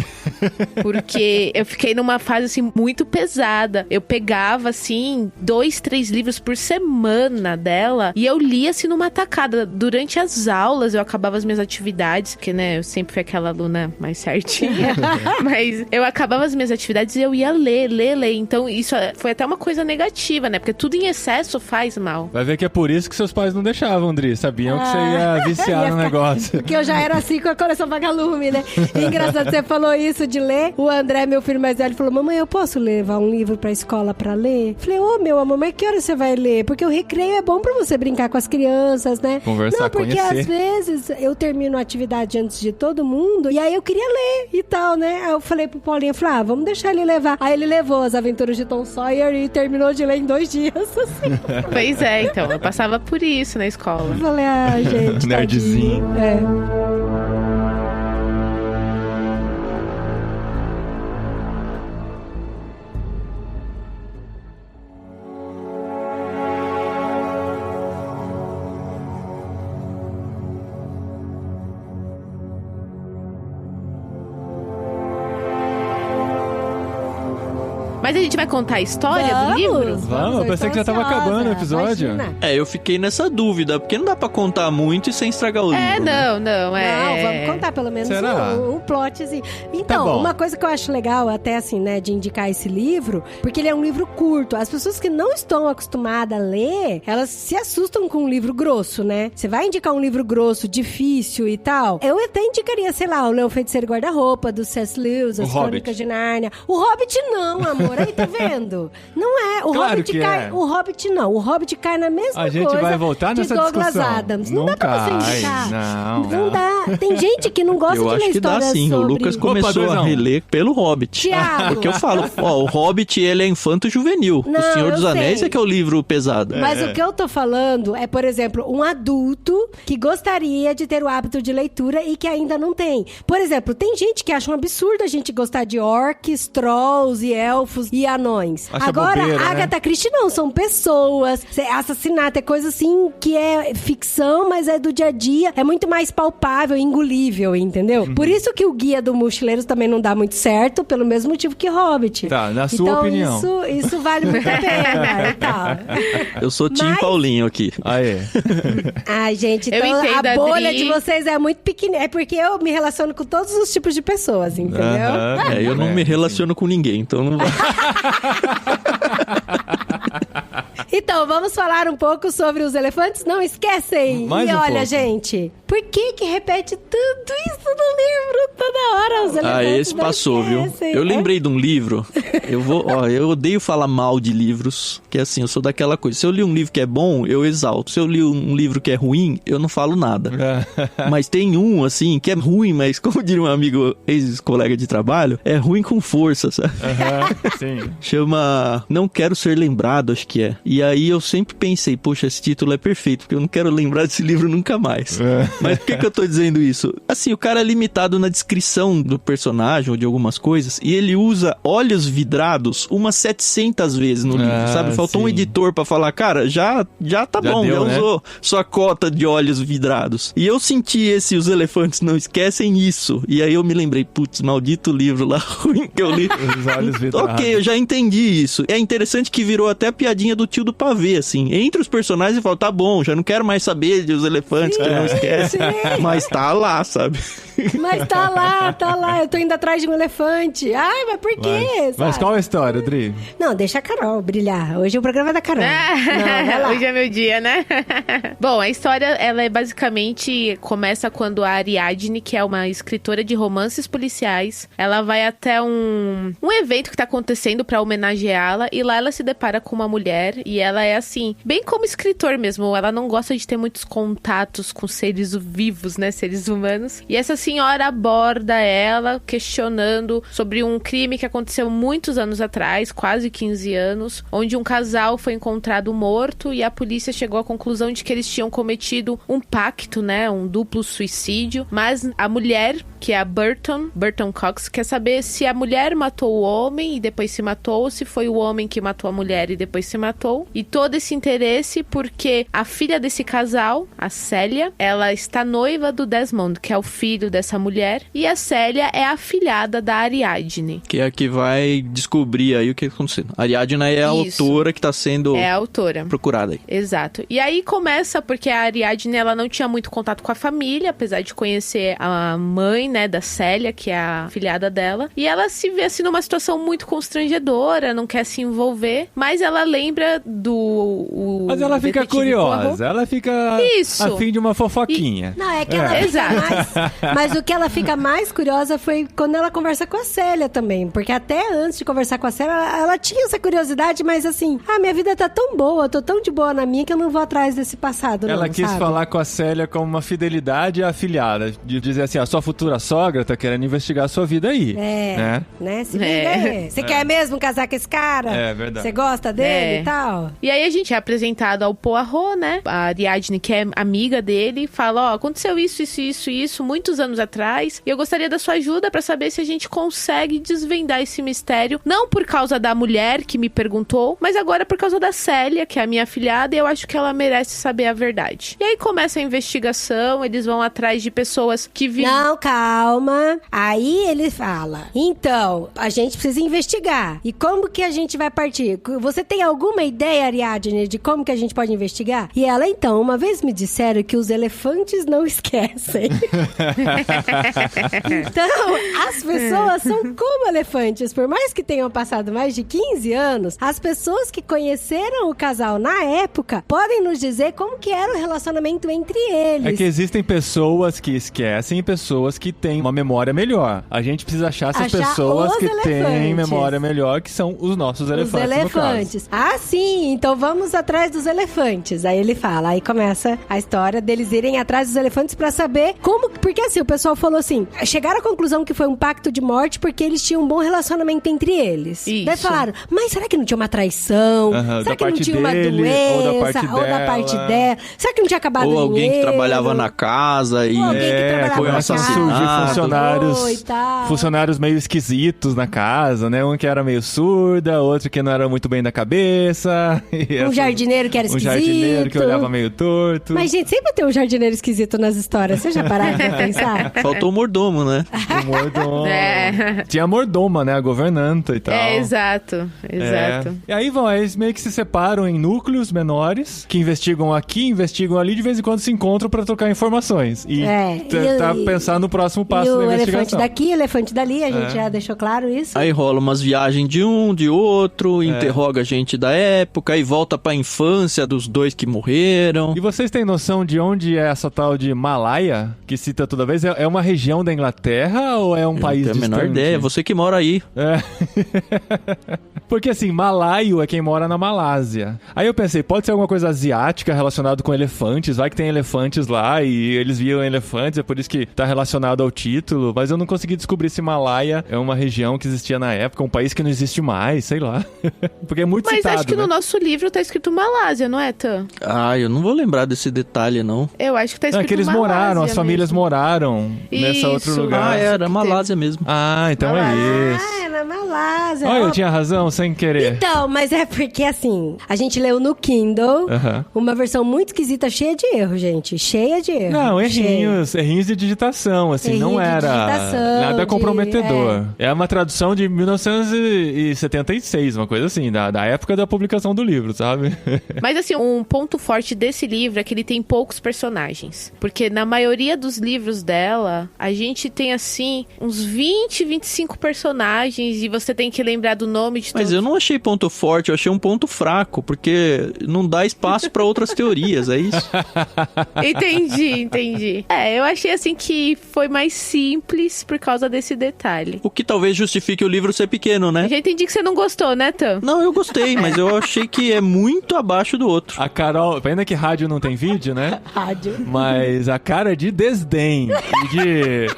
Porque eu fiquei numa fase, assim, muito pesada. Eu pegava, assim, 2, 3 livros por semana dela e eu lia, assim, numa tacada. Durante as aulas, eu acabava as minhas atividades, porque, né, eu sempre fui aquela aluna mais certinha. Mas eu acabava as minhas atividades e eu ia ler. Então, isso foi até uma coisa negativa, né? Porque tudo em excesso faz mal. Vai ver que é por isso que seus pais não deixavam, Andri. Sabiam que você ia viciar no negócio. Porque eu já era assim com a coleção Vagalume, né? E engraçado, você falou isso de ler. O André, meu filho mais velho, falou, mamãe, eu posso levar um livro pra escola pra ler? Falei, meu amor, mas que hora você vai ler? Porque o recreio é bom pra você brincar com as crianças, né? Conversar, não, porque conhecer. Às vezes eu termino a atividade antes de todo mundo e aí eu queria ler e tal, né? Aí eu falei pro Paulinho, falei, vamos deixar ele levar. Aí ele levou As Aventuras de Tom Sawyer e terminou de ler em 2 dias, assim. Pois é, então, eu passava por isso na escola. Eu falei, gente, Nerdzinho. tadinho. É. Mas a gente vai contar a história do livro? Vamos, eu pensei que já tava acabando o episódio. Imagina. Eu fiquei nessa dúvida, porque não dá pra contar muito e sem estragar o livro. Não, Não, vamos contar pelo menos um plotzinho. Então, Tá, uma coisa que eu acho legal, até assim, né, de indicar esse livro, porque ele é um livro curto. As pessoas que não estão acostumadas a ler, elas se assustam com um livro grosso, né? Você vai indicar um livro grosso, difícil e tal. Eu até indicaria, sei lá, o Leão Feiticeiro e Guarda-Roupa, do C.S. Lewis, As Crônicas de Nárnia. O Hobbit não, amor. Aí, tá vendo? Não é. O Claro Hobbit que cai. é. O Hobbit não. O Hobbit cai na mesma coisa. A gente vai voltar de nessa Douglas discussão. Adams. Não dá pra você cai, indicar. Não Dá. Tem gente que não gosta Eu de ler acho que dá histórias sim. sobre... O Lucas começou a reler pelo Hobbit. Tiago. Porque eu falo, o Hobbit, ele é infanto-juvenil. Não, O Senhor eu dos Anéis sei. é que é o livro pesado. Mas o que eu tô falando é, por exemplo, um adulto que gostaria de ter o hábito de leitura e que ainda não tem. Por exemplo, tem gente que acha um absurdo a gente gostar de orcs, trolls e elfos e anões. Acha Agora, bobeira, né? Agatha Christie não, são pessoas. Assassinato é coisa assim que é ficção, mas é do dia a dia. É muito mais palpável, engolível, entendeu? Por isso que o Guia do Mochileiro também não dá muito certo, pelo mesmo motivo que Hobbit. Tá, na sua opinião. Então, isso vale muito a pena e tal. Eu sou Tim Mas- Paulinho aqui. Aê. Ai, gente, Eu então entendo, a bolha Adri. de vocês é muito pequena. É porque eu me relaciono com todos os tipos de pessoas, entendeu? Aham. Eu não me relaciono com ninguém, então não vai. Então, vamos falar um pouco sobre os elefantes? Não esquecem! Mais e um olha, pouco. gente, por que repete tudo isso no livro toda hora? Os elefantes Esse não passou, viu? esquecem. Eu lembrei de um livro. Eu odeio falar mal de livros, que assim, eu sou daquela coisa. Se eu li um livro que é bom, eu exalto. Se eu li um livro que é ruim, eu não falo nada. Mas tem um, assim, que é ruim, mas como diria um amigo, ex-colega de trabalho, é ruim com força, sabe? Sim. Chama Não Quero Ser Lembrado, acho que é. E aí eu sempre pensei, poxa, esse título é perfeito, porque eu não quero lembrar desse livro nunca mais. Mas por que eu tô dizendo isso? Assim, o cara é limitado na descrição do personagem ou de algumas coisas, e ele usa olhos vidrados umas 700 vezes no livro, sabe? Faltou um sim. editor pra falar, cara, já tá Já bom, deu, já né? usou sua cota de olhos vidrados. E eu senti Os Elefantes Não Esquecem isso. E aí eu me lembrei, putz, maldito livro lá ruim que eu li. Os olhos vidrados. Ok, eu já entendi isso. É interessante que virou até a piadinha do tio do pavê, assim. Entre os personagens, eu falo, tá bom, já não quero mais saber dos elefantes que não esquece. sim. Mas tá lá, sabe? Mas tá lá. Eu tô indo atrás de um elefante. Ai, mas por quê? Vai Mas qual é a história, Dri? Não, deixa a Carol brilhar. Hoje o programa é da Carol. Não, vai lá. Hoje é meu dia, né? Bom, a história, ela é basicamente... Começa quando a Ariadne, que é uma escritora de romances policiais, ela vai até um evento que tá acontecendo pra homenageá-la, e lá ela se depara com uma mulher, e ela é assim, bem como escritor mesmo, ela não gosta de ter muitos contatos com seres vivos, né, seres humanos. E essa senhora aborda ela, questionando sobre um crime que aconteceu muitos anos atrás, quase 15 anos, onde um casal foi encontrado morto, e a polícia chegou à conclusão de que eles tinham cometido um pacto, né, um duplo suicídio, mas a mulher, que é a Burton Cox, quer saber se a mulher matou o homem e depois se matou, ou se foi o homem que matou a mulher e depois se matou. E todo esse interesse porque a filha desse casal, a Célia, ela está noiva do Desmond, que é o filho dessa mulher, e a Célia é a afilhada da Ariadne. Que é a que vai descobrir aí o que está acontecendo. A Ariadne é a autora que está sendo procurada aí. Exato. E aí começa porque a Ariadne, ela não tinha muito contato com a família, apesar de conhecer a mãe, né, da Célia, que é a afilhada dela. E ela se vê assim numa situação muito constrangedora, não quer se envolver, mas ela lembra do... Mas ela fica curiosa, ela fica a fim de uma fofoquinha. Não, é que ela fica mais... Mas o que ela fica mais curiosa foi quando ela conversa com a Célia também, porque até antes de conversar com a Célia, ela tinha essa curiosidade, mas assim, minha vida tá tão boa, eu tô tão de boa na minha que eu não vou atrás desse passado, ela não, quis sabe? falar com a Célia como uma fidelidade à afilhada, de dizer assim, a sua futura sogra tá querendo investigar a sua vida aí. Né? Se liga. Você quer mesmo casar com esse cara? É verdade. Você gosta dele e tal? E aí a gente é apresentado ao Poirot, né? A Ariadne, que é amiga dele, fala, aconteceu isso, muitos anos atrás, e eu gostaria da sua ajuda pra saber se a gente consegue desvendar esse mistério, não por causa da mulher que me perguntou, mas agora por causa da Célia, que é a minha afilhada, e eu acho que ela merece saber a verdade. E aí começa a investigação, eles vão atrás de pessoas que Não, calma. Aí ele fala, então, a gente precisa investigar. E como que a gente vai partir? Você tem alguma ideia, Ariadne, de como que a gente pode investigar? E ela, então, uma vez me disseram que os elefantes não esquecem. Então, as pessoas são como elefantes. Por mais que tenham passado mais de 15 anos, as pessoas que conheceram o casal na época podem nos dizer como que era o relacionamento entre eles. É que existem pessoas que esquecem e pessoas que têm uma memória melhor. A gente precisa achar essas pessoas que têm memória melhor, que são os nossos elefantes. Os elefantes. Ah, sim, então vamos atrás dos elefantes. Aí ele fala, aí começa a história deles irem atrás dos elefantes pra saber como... Porque assim, o pessoal falou assim, chegaram à conclusão que foi um pacto de morte porque eles tinham um bom relacionamento entre eles. Isso. Daí falaram, mas será que não tinha uma traição? Será que não tinha uma doença? Ou da parte dela? Será que não tinha acabado o dinheiro? Ou alguém que trabalhava na casa e... começam a surgir funcionários meio esquisitos na casa, né? Um que era meio surda, outro que não era muito bem da cabeça. Um jardineiro que era esquisito. Um jardineiro que olhava meio torto. Mas, gente, sempre tem um jardineiro esquisito nas histórias. Você já pararam pra pensar? Faltou o mordomo, né? O mordomo. Tinha a mordoma, né? A governanta e tal. Exato. E aí eles meio que se separam em núcleos menores, que investigam aqui, investigam ali, de vez em quando se encontram pra trocar informações. E tentar pensar no próximo passo da investigação. Elefante daqui, elefante dali, a gente já deixou claro isso. Aí rola umas viagens de um, de outro, interroga a gente da época, e volta pra infância dos dois que morreram. E vocês têm noção de onde é essa tal de Malaya, que cita toda vez? É uma região da Inglaterra ou é um país distante? Eu não tenho a menor ideia, você que mora aí. Porque assim, malaio é quem mora na Malásia. Aí eu pensei, pode ser alguma coisa asiática relacionada com elefantes, vai que tem elefantes lá e eles viam elefantes, é por isso que tá relacionado ao título, mas eu não consegui descobrir se Malaya é uma região que existia na época, um país que não existe mais, sei lá. Porque é muito citado, mas acho que no nosso livro tá escrito Malásia, não é, Tan? Eu não vou lembrar desse detalhe, não. Eu acho que tá escrito Malásia. É que eles moraram, as famílias moraram nessa outro lugar. Era Malásia mesmo. Então Malásia. É isso. Era Malásia. Olha, eu tinha razão, sem querer. Então, mas é porque assim, a gente leu no Kindle uma versão muito esquisita, cheia de erro, gente. Cheia de erro. Não, errinhos de digitação, assim, não era nada comprometedor. É uma tradução de 1976, uma coisa assim, da época da publicação do livro, sabe? Mas assim, um ponto forte desse livro é que ele tem poucos personagens. Porque na maioria dos livros dela, a gente tem assim, uns 20, 25 personagens e você tem que lembrar do nome de Mas todos. eu não achei ponto forte, eu achei um ponto fraco, porque não dá espaço pra outras teorias, é isso? Entendi. Eu achei assim que foi mais simples por causa desse detalhe. O que talvez justifique o livro ser pequeno, né? Eu já entendi que você não gostou, né, Tam? Não, eu gostei, mas eu achei que é muito abaixo do outro. A Carol, ainda que rádio não tem vídeo, né? Rádio. Mas a cara de desdém,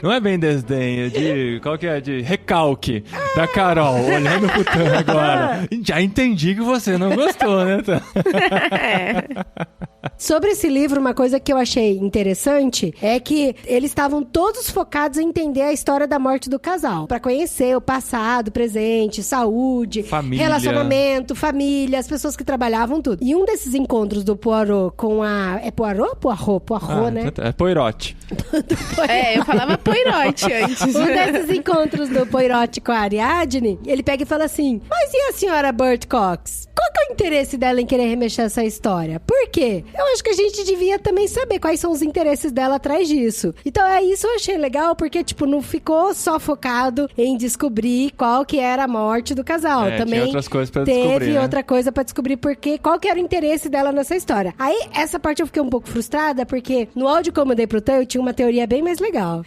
não é bem desdém, é de, qual que é? De recalque da Carol, olhando pro Tam agora. Já entendi que você não gostou, né, Tam? Sobre esse livro, uma coisa que eu achei interessante é que eles estavam todos focados em entender a história da morte do casal. Pra conhecer o passado, presente, saúde, Família. Relacionamento, família, as pessoas que trabalhavam, tudo. E um desses encontros do Poirot com a... É Poirot? Poirot, né? É Poirot. Eu falava Poirot antes. Um desses encontros do Poirot com a Ariadne, ele pega e fala assim, mas e a senhora Burt Cox? Qual que é o interesse dela em querer remexer essa história? Por quê? Eu acho que a gente devia também saber quais são os interesses dela atrás disso. Então, isso eu achei legal, porque, tipo, não ficou só focado em descobrir qual que era a morte do casal. Também tinha outras coisas pra descobrir, teve né? outra coisa pra descobrir qual que era o interesse dela nessa história. Aí, essa parte eu fiquei um pouco frustrada, porque no áudio que eu mandei pro Tam, eu tinha uma teoria bem mais legal.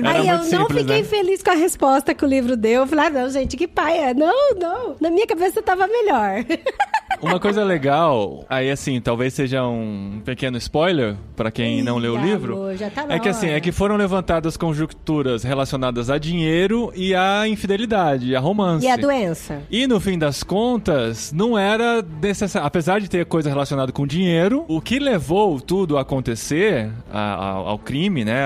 Aí eu não fiquei feliz com a resposta que o livro deu. Eu falei, não, gente, que paia. Não. Na minha cabeça tava melhor. Uma coisa legal, aí assim, talvez seja um pequeno spoiler pra quem não leu o livro, amor, já tá na é que assim, hora. é que foram levantadas conjunturas relacionadas a dinheiro e a infidelidade, a romance. E a doença. E no fim das contas, não era necessário, apesar de ter coisa relacionada com dinheiro, o que levou tudo a acontecer, ao crime, né,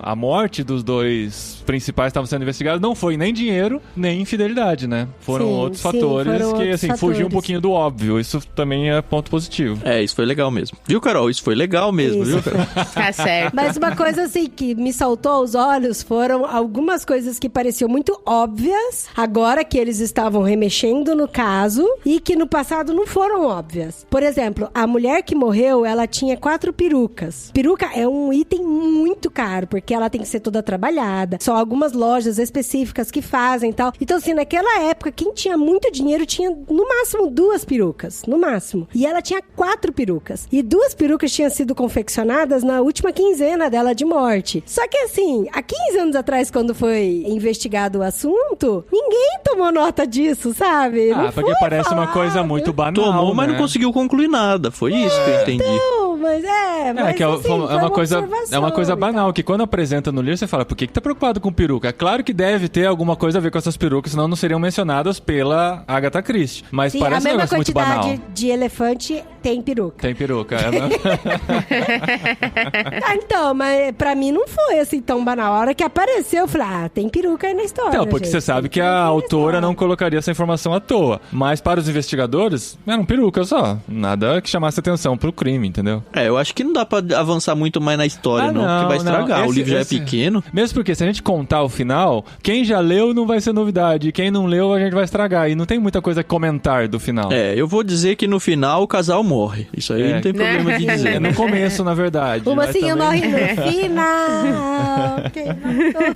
a morte dos dois principais que estavam sendo investigados, não foi nem dinheiro, nem infidelidade, né? Foram outros fatores foram que, outros assim, fatores. fugiam um pouquinho do óbvio. Isso também é ponto positivo. Isso foi legal mesmo. Viu, Carol? Isso foi legal mesmo, Isso. viu, Carol? Tá certo. Mas uma coisa assim que me saltou aos olhos foram algumas coisas que pareciam muito óbvias, agora que eles estavam remexendo no caso, e que no passado não foram óbvias. Por exemplo, a mulher que morreu, ela tinha 4 perucas. Peruca é um item muito caro, porque ela tem que ser toda trabalhada. Só algumas lojas específicas que fazem e tal. Então, assim, naquela época, quem tinha muito dinheiro tinha, no máximo, 2 perucas. No máximo. E ela tinha 4 perucas. E 2 perucas tinham sido confeccionadas na última quinzena dela de morte. Só que, assim, há 15 anos atrás, quando foi investigado o assunto, ninguém tomou nota disso, sabe? Não Porque foi parece uma falado. coisa muito banal, Tomou, mas né? não conseguiu concluir nada. Foi isso que eu entendi. Não, mas que assim, foi uma coisa observação e banal, tal. que quando apresenta no livro, você fala, por que tá preocupado com peruca? É claro que deve ter alguma coisa a ver com essas perucas, senão não seriam mencionadas pela Agatha Christie. Mas Sim, parece a um mesma negócio muito banal. quantidade de elefante tem peruca. Tem peruca, né? Então, mas pra mim não foi assim tão banal. A hora que apareceu, eu falei, tem peruca aí na história. Então, porque gente. você sabe Tem que peruca a aí na autora história. não colocaria essa informação à toa. Mas para os investigadores, eram perucas só. Nada que chamasse atenção pro crime, entendeu? Eu acho que não dá pra avançar muito mais na história, não, porque vai estragar. O livro já é pequeno. Mesmo porque se a gente contar o final, quem já leu não vai ser novidade. Quem não leu, a gente vai estragar. E não tem muita coisa a comentar do final. Eu vou dizer que no final o casal morre. Isso aí não tem problema de dizer. É no começo, na verdade. O mas mocinho também- morre no final. Quem matou?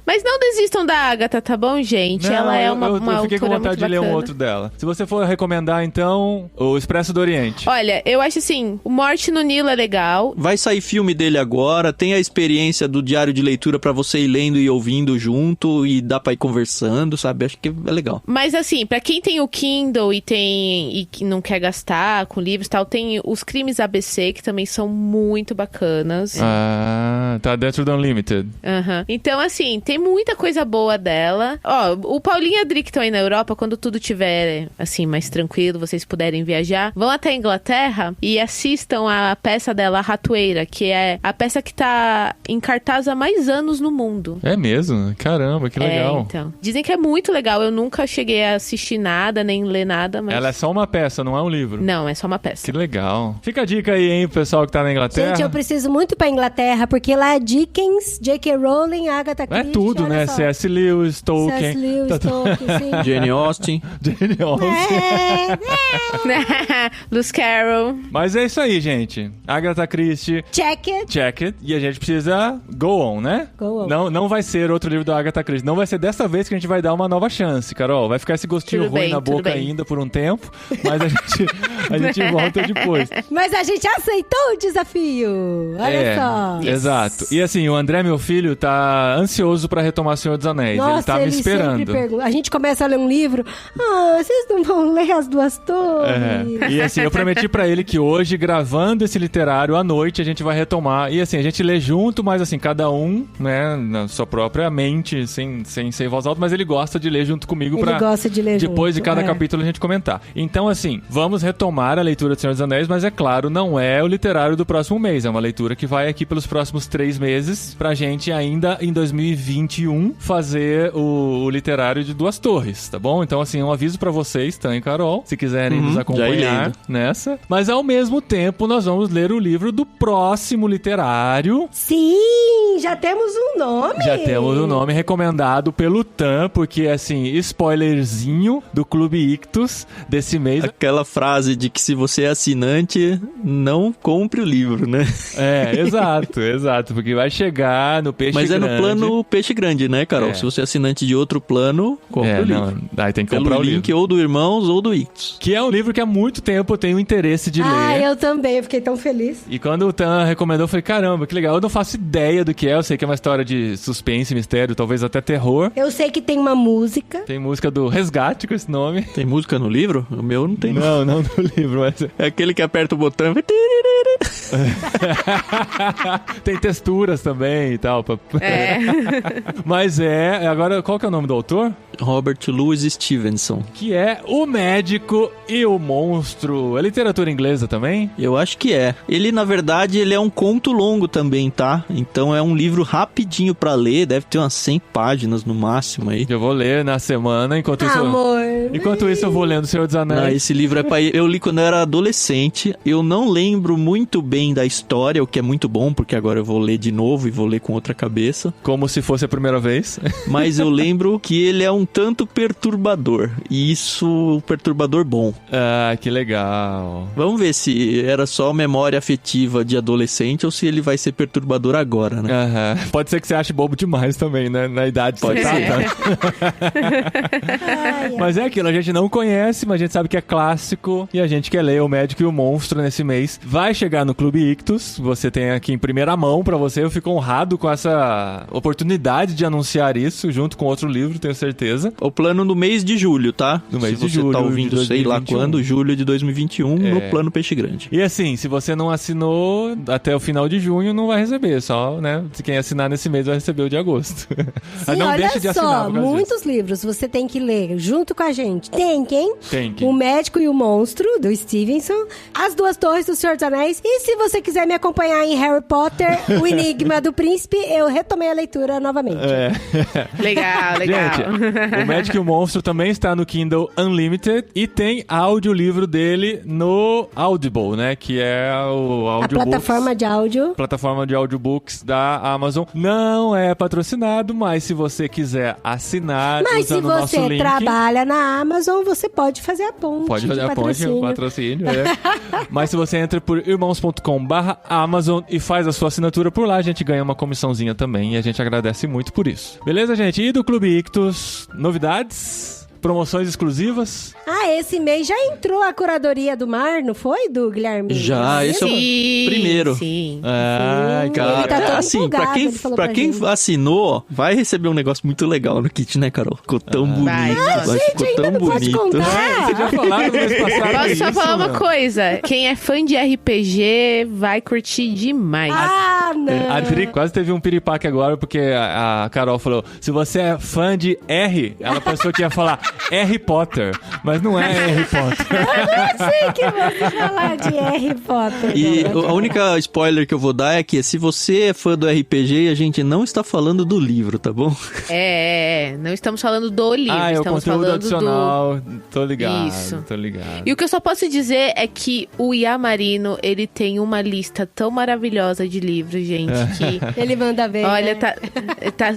Mas não desistam da Agatha, tá bom, gente? Não, ela é eu fiquei com autora vontade muito de ler um bacana. outro dela. Se você for recomendar, então, o Expresso do Oriente. Olha, eu acho assim, o Morte no Nilo é legal. Vai sair filme dele agora, tem a experiência do diário de leitura pra você ir lendo e ouvindo junto e dá pra ir conversando, sabe? Acho que é legal. Mas assim, pra quem tem o Kindle e que não quer gastar com livros e tal, tem os Crimes ABC, que também são muito bacanas. Tá dentro do Unlimited. Aham. Então, assim, tem muita coisa boa dela. Ó, o Paulinho e a Adri que estão aí na Europa, quando tudo tiver, assim, mais tranquilo, vocês puderem viajar, vão até a Inglaterra e assistam a peça dela, A Ratoeira, que é a peça que tá em cartaz há mais anos no mundo. É mesmo? Caramba, que legal. Então. Dizem que é muito legal. Eu nunca cheguei a assistir nada, nem ler nada, mas... Ela é só uma peça, não é um livro. livro? Não, é só uma peça. Que legal. Fica a dica aí, hein, pessoal que tá na Inglaterra. Gente, eu preciso muito pra Inglaterra, porque lá é Dickens, J.K. Rowling, Agatha Christie. É tudo, olha né? só. C.S. Lewis, Tolkien. C.S. Lewis, Tolkien, sim. Jane Austen. Jane Austen. Lewis Carroll. Mas é isso aí, gente. Agatha Christie, Check it. check it. E a gente precisa go on, né? Go on. Não vai ser outro livro da Agatha Christie. Não vai ser dessa vez que a gente vai dar uma nova chance, Carol. Vai ficar esse gostinho Tudo ruim bem, na tudo boca bem. ainda por um tempo. Mas a gente volta depois. Mas a gente aceitou o desafio. Olha só. Yes. Exato. E assim, o André, meu filho, tá ansioso pra retomar Senhor dos Anéis. Nossa, ele tá me esperando. sempre pergunta. A gente começa a ler um livro. Vocês não vão ler As Duas Torres? E assim, eu prometi pra ele que hoje, gravando esse literário à noite, a gente vai retomar. E assim, a gente lê junto, mas assim, cada um, né, na sua própria mente, sem voz alta, mas ele gosta de ler junto comigo Ele gosta de ler depois junto, de cada é. capítulo a gente comentar. Então, assim, vamos retomar a leitura do Senhor dos Anéis, mas é claro, não é o literário do próximo mês. É uma leitura que vai aqui pelos próximos 3 meses pra gente ainda em 2021 fazer o literário de Duas Torres, tá bom? Então, assim, um aviso pra vocês, Tan e Carol, se quiserem nos já ir acompanhar lendo. nessa. Mas ao mesmo tempo, nós vamos ler o livro do próximo literário. Sim, já temos um nome. Já temos o nome recomendado pelo Tan, porque, assim, spoilerzinho do Clube Ictus desse mês. Aquela frase de que se você é assinante, não compre o livro, né? Exato, porque vai chegar no Peixe Mas Grande. é no plano Peixe Grande, né, Carol? É. Se você é assinante de outro plano, compre o livro. Aí tem que Pelo comprar o link livro. ou do Irmãos ou do Ictus. Que é um livro que há muito tempo eu tenho interesse de ler. Eu também, eu fiquei tão feliz. E quando o Tan recomendou, eu falei, caramba, que legal. Eu não faço ideia do que é. Eu sei que é uma história de suspense, mistério, talvez até terror. Eu sei que tem uma música. Tem música do Resgate com esse nome. Tem música no livro? O meu não tem. Não no livro, mas... É aquele que aperta o botão e... Tem texturas também e tal. Mas agora, qual que é o nome do autor? Robert Louis Stevenson. Que é O Médico e o Monstro. É literatura inglesa também? Eu acho que é. Ele, na verdade, ele é um conto longo também, tá? Então é um livro rapidinho pra ler, deve ter umas 100 páginas no máximo aí. Eu vou ler na semana, enquanto isso... Amor. Enquanto isso eu vou lendo O Senhor dos Anéis. Não, esse livro é pra... Eu li quando eu era adolescente. Eu não lembro muito bem da história, o que é muito bom, porque agora eu vou ler de novo e vou ler com outra cabeça. Como se fosse a primeira vez. Mas eu lembro que ele é um tanto perturbador. E isso, perturbador bom. Ah, que legal. Vamos ver se era só memória afetiva de adolescente ou se ele vai ser perturbador agora, né? Aham. Pode ser que você ache bobo demais também, né? Na idade. Pode você ser. Mas é aquilo, a gente não conhece, mas a gente sabe que é clássico e a gente quer ler O Médico e o Monstro nesse mês. Vai chegar no Clube Ictus, você tem aqui em primeira mão pra você. Eu fico honrado com essa oportunidade de anunciar isso junto com outro livro, tenho certeza. O plano do mês de julho, tá? No mês se de você julho tá de ouvindo, sei lá 2021. quando, julho de 2021, no plano Peixe Grande. E assim, se você não assinou até o final de junho, não vai receber. Só, né? Se quem assinar nesse mês vai receber o de agosto. Sim, não olha deixe de assinar. só, por causa muitos livros você tem que ler junto com a gente. Tem quem? Tem que. O Médico e o Monstro, do Stevenson. As Duas Torres, do Senhor dos Anéis. E se você quiser me acompanhar em Harry Potter, O Enigma do Príncipe, eu retomei a leitura novamente. Legal. Gente, O Médico e o Monstro também está no Kindle Unlimited e tem audiolivro dele no Audible, né? Que é o A audiobooks. plataforma de audiobooks da Amazon. Não é patrocinado, mas se você quiser assinar Mas se usando o nosso você link... trabalha na Amazon, você pode fazer a ponte. Pode fazer de a ponte, o patrocínio, Mas se você entra por irmãos.com/Amazon e faz a sua assinatura por lá, a gente ganha uma comissãozinha também e a gente agradece muito por isso. Beleza, gente? E do Clube Ictus, novidades? Promoções exclusivas? Esse mês já entrou a Curadoria do Mar, não foi, do Guilherme? Já, esse é o primeiro. Sim. Ai, Cara, Ele tá todo assim, empolgado, ele falou pra quem gente. assinou, vai receber um negócio muito legal no kit, né, Carol? Ficou tão bonito. Vai. Ficou ainda tão não pode bonito. contar. Vocês já falaram no mês passado Posso só isso, falar uma mano? coisa? Quem é fã de RPG vai curtir demais. não. A Adri quase teve um piripaque agora, porque a Carol falou, se você é fã de R, ela pensou que ia falar Harry Potter, mas não é Harry Potter. Eu não sei que você falar de Harry Potter. E a única spoiler que eu vou dar é que se você é fã do RPG, a gente não está falando do livro, tá bom? Não estamos falando do livro, é o estamos conteúdo falando adicional. Tô ligado, Isso. tô ligado. E o que eu só posso dizer é que o Yamarino, ele tem uma lista tão maravilhosa de livros, gente, que... Ele manda ver. Olha, né?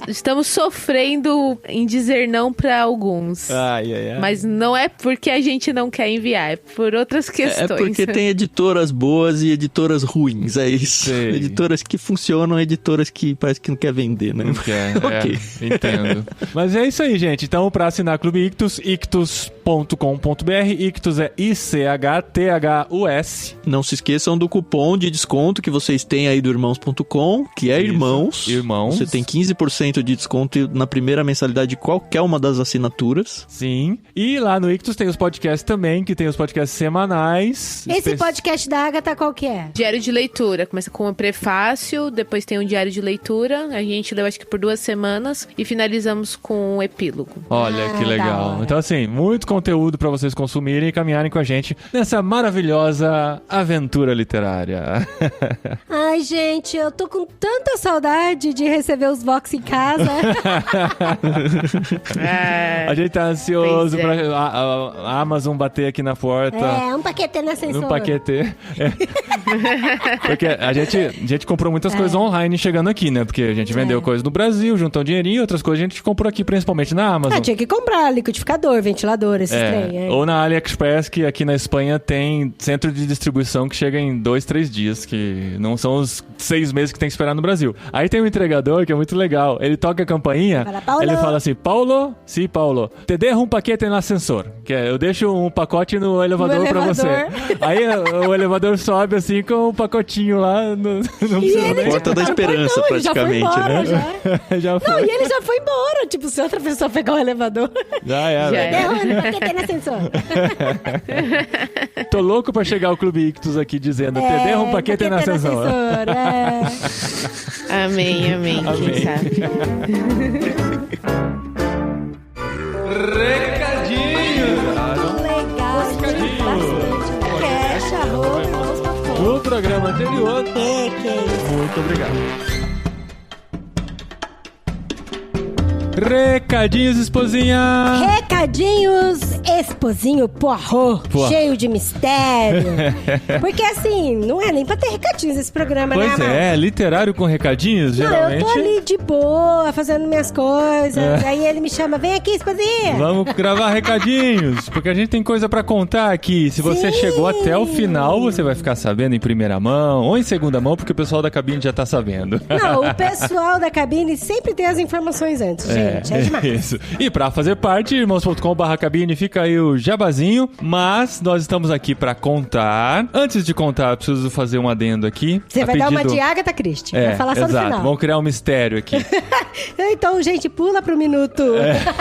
estamos sofrendo em dizer não pra alguns. Ai. Mas não é porque a gente não quer enviar, é por outras questões. É porque tem editoras boas e editoras ruins, é isso. Sei. Editoras que funcionam, editoras que parece que não quer vender, né? Não quer, Ok. Entendo. Mas é isso aí, gente. Então, pra assinar Clube Ictus, ictus.com.br, Ictus é ICHTHUS. Não se esqueçam do cupom de desconto que vocês têm aí do irmãos.com, que é Isso. Irmãos. Você tem 15% de desconto na primeira mensalidade de qualquer uma das assinaturas. Sim. E lá no Ictus tem os podcasts também, que tem os podcasts semanais. Esse podcast da Agatha qual que é? Diário de leitura. Começa com um prefácio, depois tem um diário de leitura. A gente leu acho que por 2 semanas e finalizamos com um epílogo. Olha que da legal. hora. Então, assim, muito conteúdo pra vocês consumirem e caminharem com a gente nessa maravilhosa aventura literária. Ai, gente, eu tô com tanta saudade de receber os Vox em casa. A gente tá ansioso Pois é. pra a Amazon bater aqui na porta. Um paquete na ascensor. No paquete. Porque a gente comprou muitas coisas online chegando aqui, né? Porque a gente vendeu coisas no Brasil, juntou um dinheirinho, outras coisas a gente comprou aqui, principalmente na Amazon. Tinha que comprar liquidificador, ventilador, esses trem. Ou na AliExpress, que aqui na Espanha tem centro de distribuição que chega em 2-3 dias, que não são os 6 meses que tem que esperar no Brasil. Aí tem um entregador que é muito legal. Ele toca a campainha, Fala, Paulo. ele fala assim, Paulo, sim, Paulo, te dejo um paquete no ascensor. Que é, eu deixo um pacote no elevador pra você. Aí o elevador sobe assim com um pacotinho lá, não precisa nem... Porta da esperança, Ele já foi praticamente, embora, né? Já Não, foi. e ele já foi embora. Tipo, se outra pessoa pegar o elevador. Já era. Já era. Derrando, paquete na ascensor. Tô louco pra chegar ao Clube Ictus aqui dizendo, te dejo um paquete na ascensor. Amém, quem sabe. Recadinhos! Legal, bastante. Cash, arroba, No programa anterior. que isso. Muito obrigado. Recadinhos, esposinha! Recadinhos, esposinho Poirot, cheio de mistério. Porque assim, não é nem pra ter recadinhos esse programa, Pois né, é, literário com recadinhos, Não, geralmente. eu tô ali de boa, fazendo minhas coisas. Aí ele me chama, vem aqui, esposinha. Vamos gravar recadinhos, porque a gente tem coisa pra contar aqui. Se você Sim. chegou até o final, você vai ficar sabendo em primeira mão ou em segunda mão, porque o pessoal da cabine já tá sabendo. Não, o pessoal da cabine sempre tem as informações antes, gente. É demais. Isso. E pra fazer parte, irmãos.com/cabine, fica aí o jabazinho, mas nós estamos aqui pra contar. Antes de contar, eu preciso fazer um adendo aqui. Você A vai dar uma pedido- de Agatha Christie. Vai falar só no exato. final. Vamos criar um mistério aqui. Então, gente, pula pro minuto.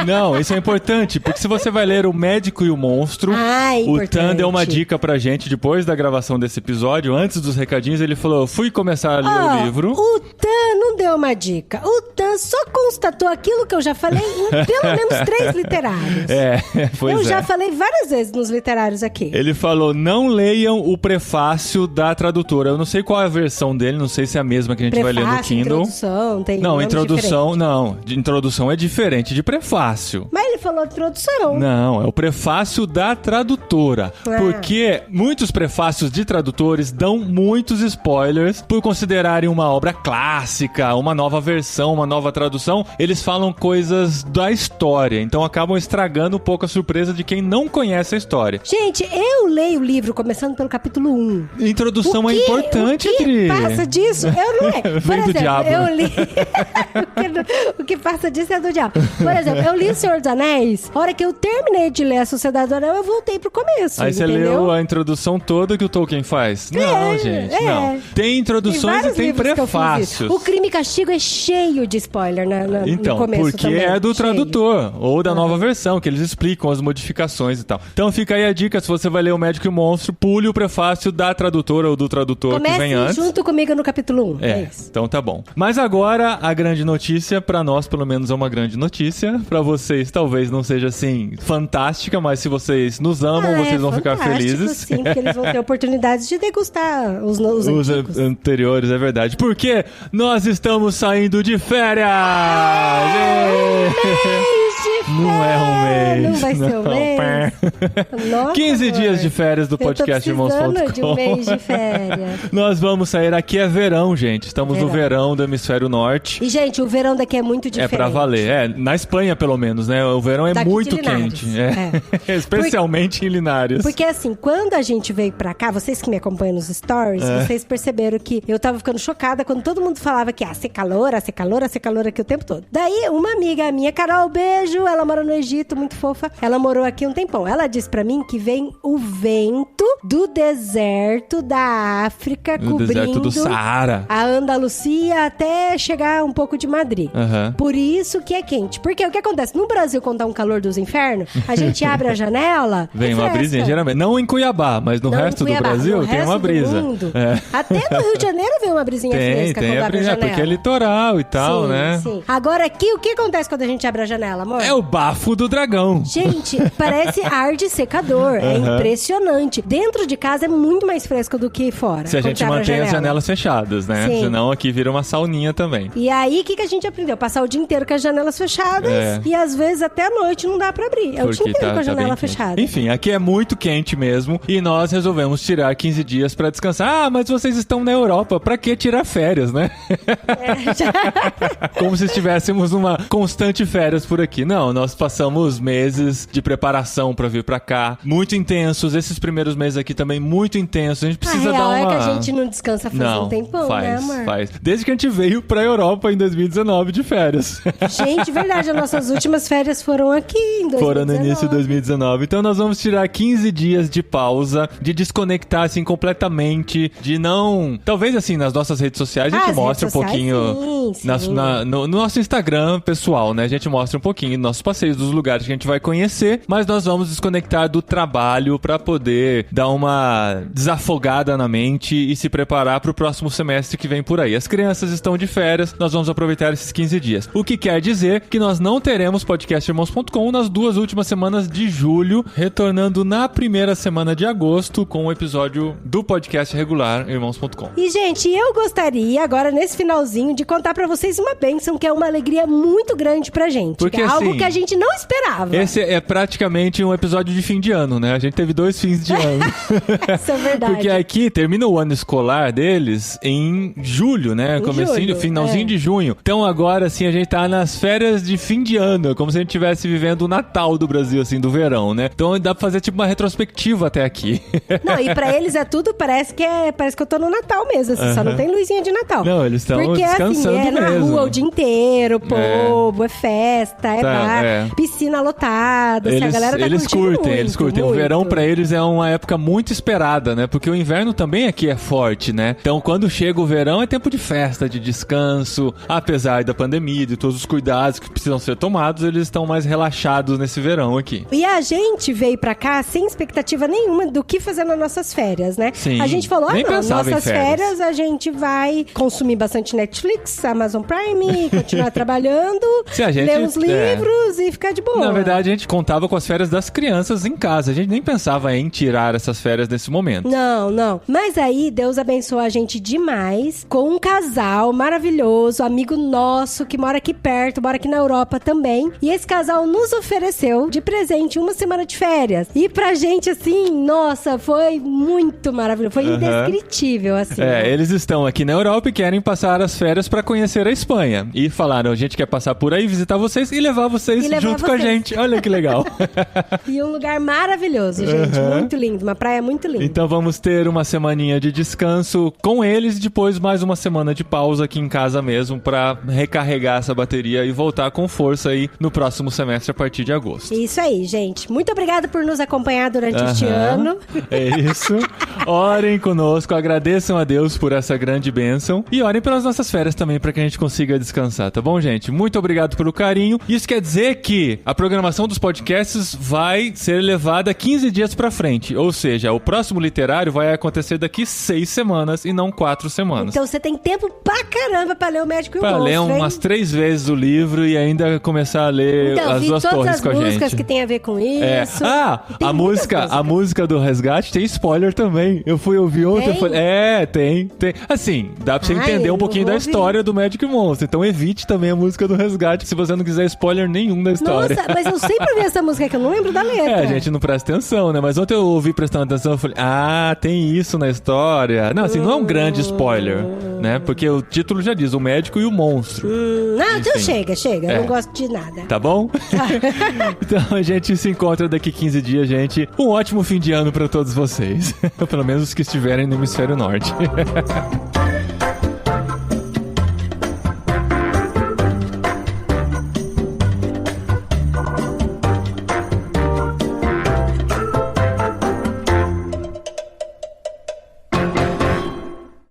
Não, isso é importante, porque se você vai ler O Médico e o Monstro, o importante. Tan deu uma dica pra gente depois da gravação desse episódio, antes dos recadinhos, ele falou, fui começar a ler o livro. O Tan não deu uma dica. O Tan só constatou aquilo que eu já falei em pelo menos 3 literários. Pois Eu é. já falei várias vezes nos literários aqui. Ele falou, não leiam o prefácio da tradutora. Eu não sei qual é a versão dele, não sei se é a mesma que a gente vai ler no Prefácio, Kindle. introdução, tem Não, nomes introdução, diferentes. não. De introdução é diferente de prefácio. Mas ele falou introdução. Não, é o prefácio da tradutora. Porque muitos prefácios de tradutores dão muitos spoilers por considerarem uma obra clássica, uma nova versão, uma nova tradução. Eles falam coisas da história, então acabam estragando um pouco a surpresa de quem não conhece a história. Gente, eu leio o livro começando pelo capítulo 1. Introdução é importante, o que Adri. passa disso? Eu não leio. Por Vem do exemplo, diabo. eu li... Porque O que passa disso é do diabo. Por exemplo, eu li O Senhor dos Anéis, a hora que eu terminei de ler A Sociedade do Anel, eu voltei pro começo. Aí você leu a introdução toda que o Tolkien faz? Não, gente, não. Tem introduções e tem prefácios. O Crime e Castigo é cheio de spoiler então, no começo porque também. É do tradutor, ou da nova versão, que eles explicam as modificações e tal. Então fica aí a dica, se você vai ler O Médico e o Monstro, pule o prefácio da tradutora ou do tradutor que vem antes. Junto comigo no capítulo 1. É isso. Então tá bom. Mas agora, a grande notícia, pra nós pelo menos é uma grande notícia, pra vocês talvez não seja assim fantástica, mas se vocês nos amam, vocês vão ficar felizes. Sim, porque eles vão ter oportunidades de degustar os anteriores, é verdade. Porque nós estamos saindo de férias! Não é um mês. Não vai ser um mês. Nossa, 15 dias de férias do podcast Irmãos.com. De um mês de férias. Nós vamos sair, aqui é verão, gente. Estamos no verão do hemisfério norte. E, gente, o verão daqui é muito diferente. É pra valer. Na Espanha, pelo menos, né? O verão é daqui muito quente. Especialmente em Linares. Porque, assim, quando a gente veio pra cá, vocês que me acompanham nos stories, vocês perceberam que eu tava ficando chocada quando todo mundo falava que ser calor aqui o tempo todo. Daí, uma amiga minha, Carol, beijo, ela mora no Egito, muito fofa. Ela morou aqui um tempão. Ela disse pra mim que vem o vento do deserto da África, cobrindo deserto do Saara, a Andalucia até chegar um pouco de Madrid. Por isso que é quente. Porque o que acontece? No Brasil, quando tá um calor dos infernos, a gente abre a janela, vem uma brisinha, geralmente. Não em Cuiabá, mas no resto do Brasil tem uma brisa. Até no Rio de Janeiro vem uma brisinha fresca quando abre a janela. Porque é litoral e tal, né? Sim. Agora aqui, o que acontece quando a gente abre a janela, amor? É o bafo do dragão. Gente, parece ar de secador. É impressionante. Dentro de casa é muito mais fresco do que fora. Se a gente mantém as janelas fechadas, né? Sim. Senão aqui vira uma sauninha também. E aí, o que a gente aprendeu? Passar o dia inteiro com as janelas fechadas e às vezes até a noite não dá pra abrir. É o dia inteiro com a janela fechada. Enfim, aqui é muito quente mesmo e nós resolvemos tirar 15 dias pra descansar. Ah, mas vocês estão na Europa, pra que tirar férias, né? Como se estivéssemos uma constante férias por aqui. Não, nós passamos meses de preparação pra vir pra cá, muito intensos. Esses primeiros meses aqui também muito intensos. A gente precisa dar uma... é que a gente não descansa faz um tempão, né, amor? Desde que a gente veio pra Europa em 2019 de férias. Gente, verdade, as nossas últimas férias foram aqui em 2019. Foram no início de 2019. Então nós vamos tirar 15 dias de pausa, de desconectar assim completamente, de não... Talvez assim, nas nossas redes sociais a gente mostra um pouquinho... Sim. No nosso Instagram pessoal, né? A gente mostra um pouquinho dos nossos passeios, dos lugares que a gente vai conhecer, mas nós vamos desconectar do trabalho pra poder dar uma desafogada na mente e se preparar pro próximo semestre que vem por aí. As crianças estão de férias, nós vamos aproveitar esses 15 dias. O que quer dizer que nós não teremos podcast Irmãos.com nas 2 últimas semanas de julho, retornando na primeira semana de agosto com o episódio do podcast regular Irmãos.com. E, gente, eu gostaria agora, nesse finalzinho, de contar pra vocês uma bênção que é uma alegria muito grande pra gente. Porque, algo assim, que a gente não esperava. Esse é praticamente um episódio de fim de ano, né? A gente teve 2 fins de ano. Isso é verdade. Porque aqui termina o ano escolar deles em julho, né? Comecinho, finalzinho de junho. Então agora, assim, a gente tá nas férias de fim de ano, como se a gente estivesse vivendo o Natal do Brasil, assim, do verão, né? Então dá pra fazer tipo uma retrospectiva até aqui. Não, e pra eles é tudo, parece que eu tô no Natal mesmo, assim, só não tem luzinha de Natal. Não, eles estão descansando assim, mesmo. Na rua o dia inteiro, povo, é festa, é bar, piscina lotada, assim, a galera tá eles curtem. Muito. O verão pra eles é uma época muito esperada, né? Porque o inverno também aqui é forte, né? Então quando chega o verão é tempo de festa, de descanso, apesar da pandemia, de todos os cuidados que precisam ser tomados, eles estão mais relaxados nesse verão aqui. E a gente veio pra cá sem expectativa nenhuma do que fazer nas nossas férias, né? Sim. A gente falou, nossas férias a gente vai consumir bastante Netflix, Amazon Prime, continuar trabalhando, ler uns livros e ficar de boa. Na verdade, a gente contava com as férias das crianças em casa. A gente nem pensava em tirar essas férias nesse momento. Não. Mas aí, Deus abençoou a gente demais com um casal maravilhoso, amigo nosso, que mora aqui perto, mora aqui na Europa também. E esse casal nos ofereceu de presente 1 semana de férias. E pra gente, assim, nossa, foi muito maravilhoso. Foi indescritível, assim. Eles estão aqui na Europa e querem passar as férias pra conhecer a Espanha. E falaram, a gente quer passar por aí, visitar vocês e levar vocês vocês E levar junto com a vocês. gente. Olha que legal. E um lugar maravilhoso, gente. Muito lindo. Uma praia muito linda. Então vamos ter uma semaninha de descanso com eles e depois mais uma semana de pausa aqui em casa mesmo pra recarregar essa bateria e voltar com força aí no próximo semestre a partir de agosto. Isso aí, gente. Muito obrigada por nos acompanhar durante este ano. É isso. Orem conosco, agradeçam a Deus por essa grande bênção e orem pelas nossas férias também pra que a gente consiga descansar, tá bom, gente? Muito obrigado pelo carinho. Isso quer dizer que a programação dos podcasts vai ser levada 15 dias pra frente, ou seja, o próximo literário vai acontecer daqui 6 semanas e não 4 semanas. Então você tem tempo pra caramba pra ler O Médico e o Pra Monstro, ler hein? umas 3 vezes o livro e ainda começar a ler Então, as vi duas todas torres as com a músicas gente. que tem a ver com É. isso. Ah, Tem a muitas música do Resgate tem spoiler também. Eu fui ouvir ontem. Tem? Tem. Assim, dá pra você Ai, entender eu um pouquinho vou da ouvir. história do Médico e Monstro. Então evite também a música do Resgate se você não quiser spoiler nenhum da história. Nossa, mas eu sempre ouvi essa música que eu não lembro da letra. É, a gente não presta atenção, né? Mas ontem eu ouvi prestando atenção e falei, tem isso na história. Não, assim, não é um grande spoiler, né? Porque o título já diz, O Médico e o Monstro. Não, então Enfim. chega. É. Eu não gosto de nada. Tá bom? Então a gente se encontra daqui 15 dias, gente. Um ótimo fim de ano pra todos vocês. Pelo menos os que estiverem no hemisfério norte.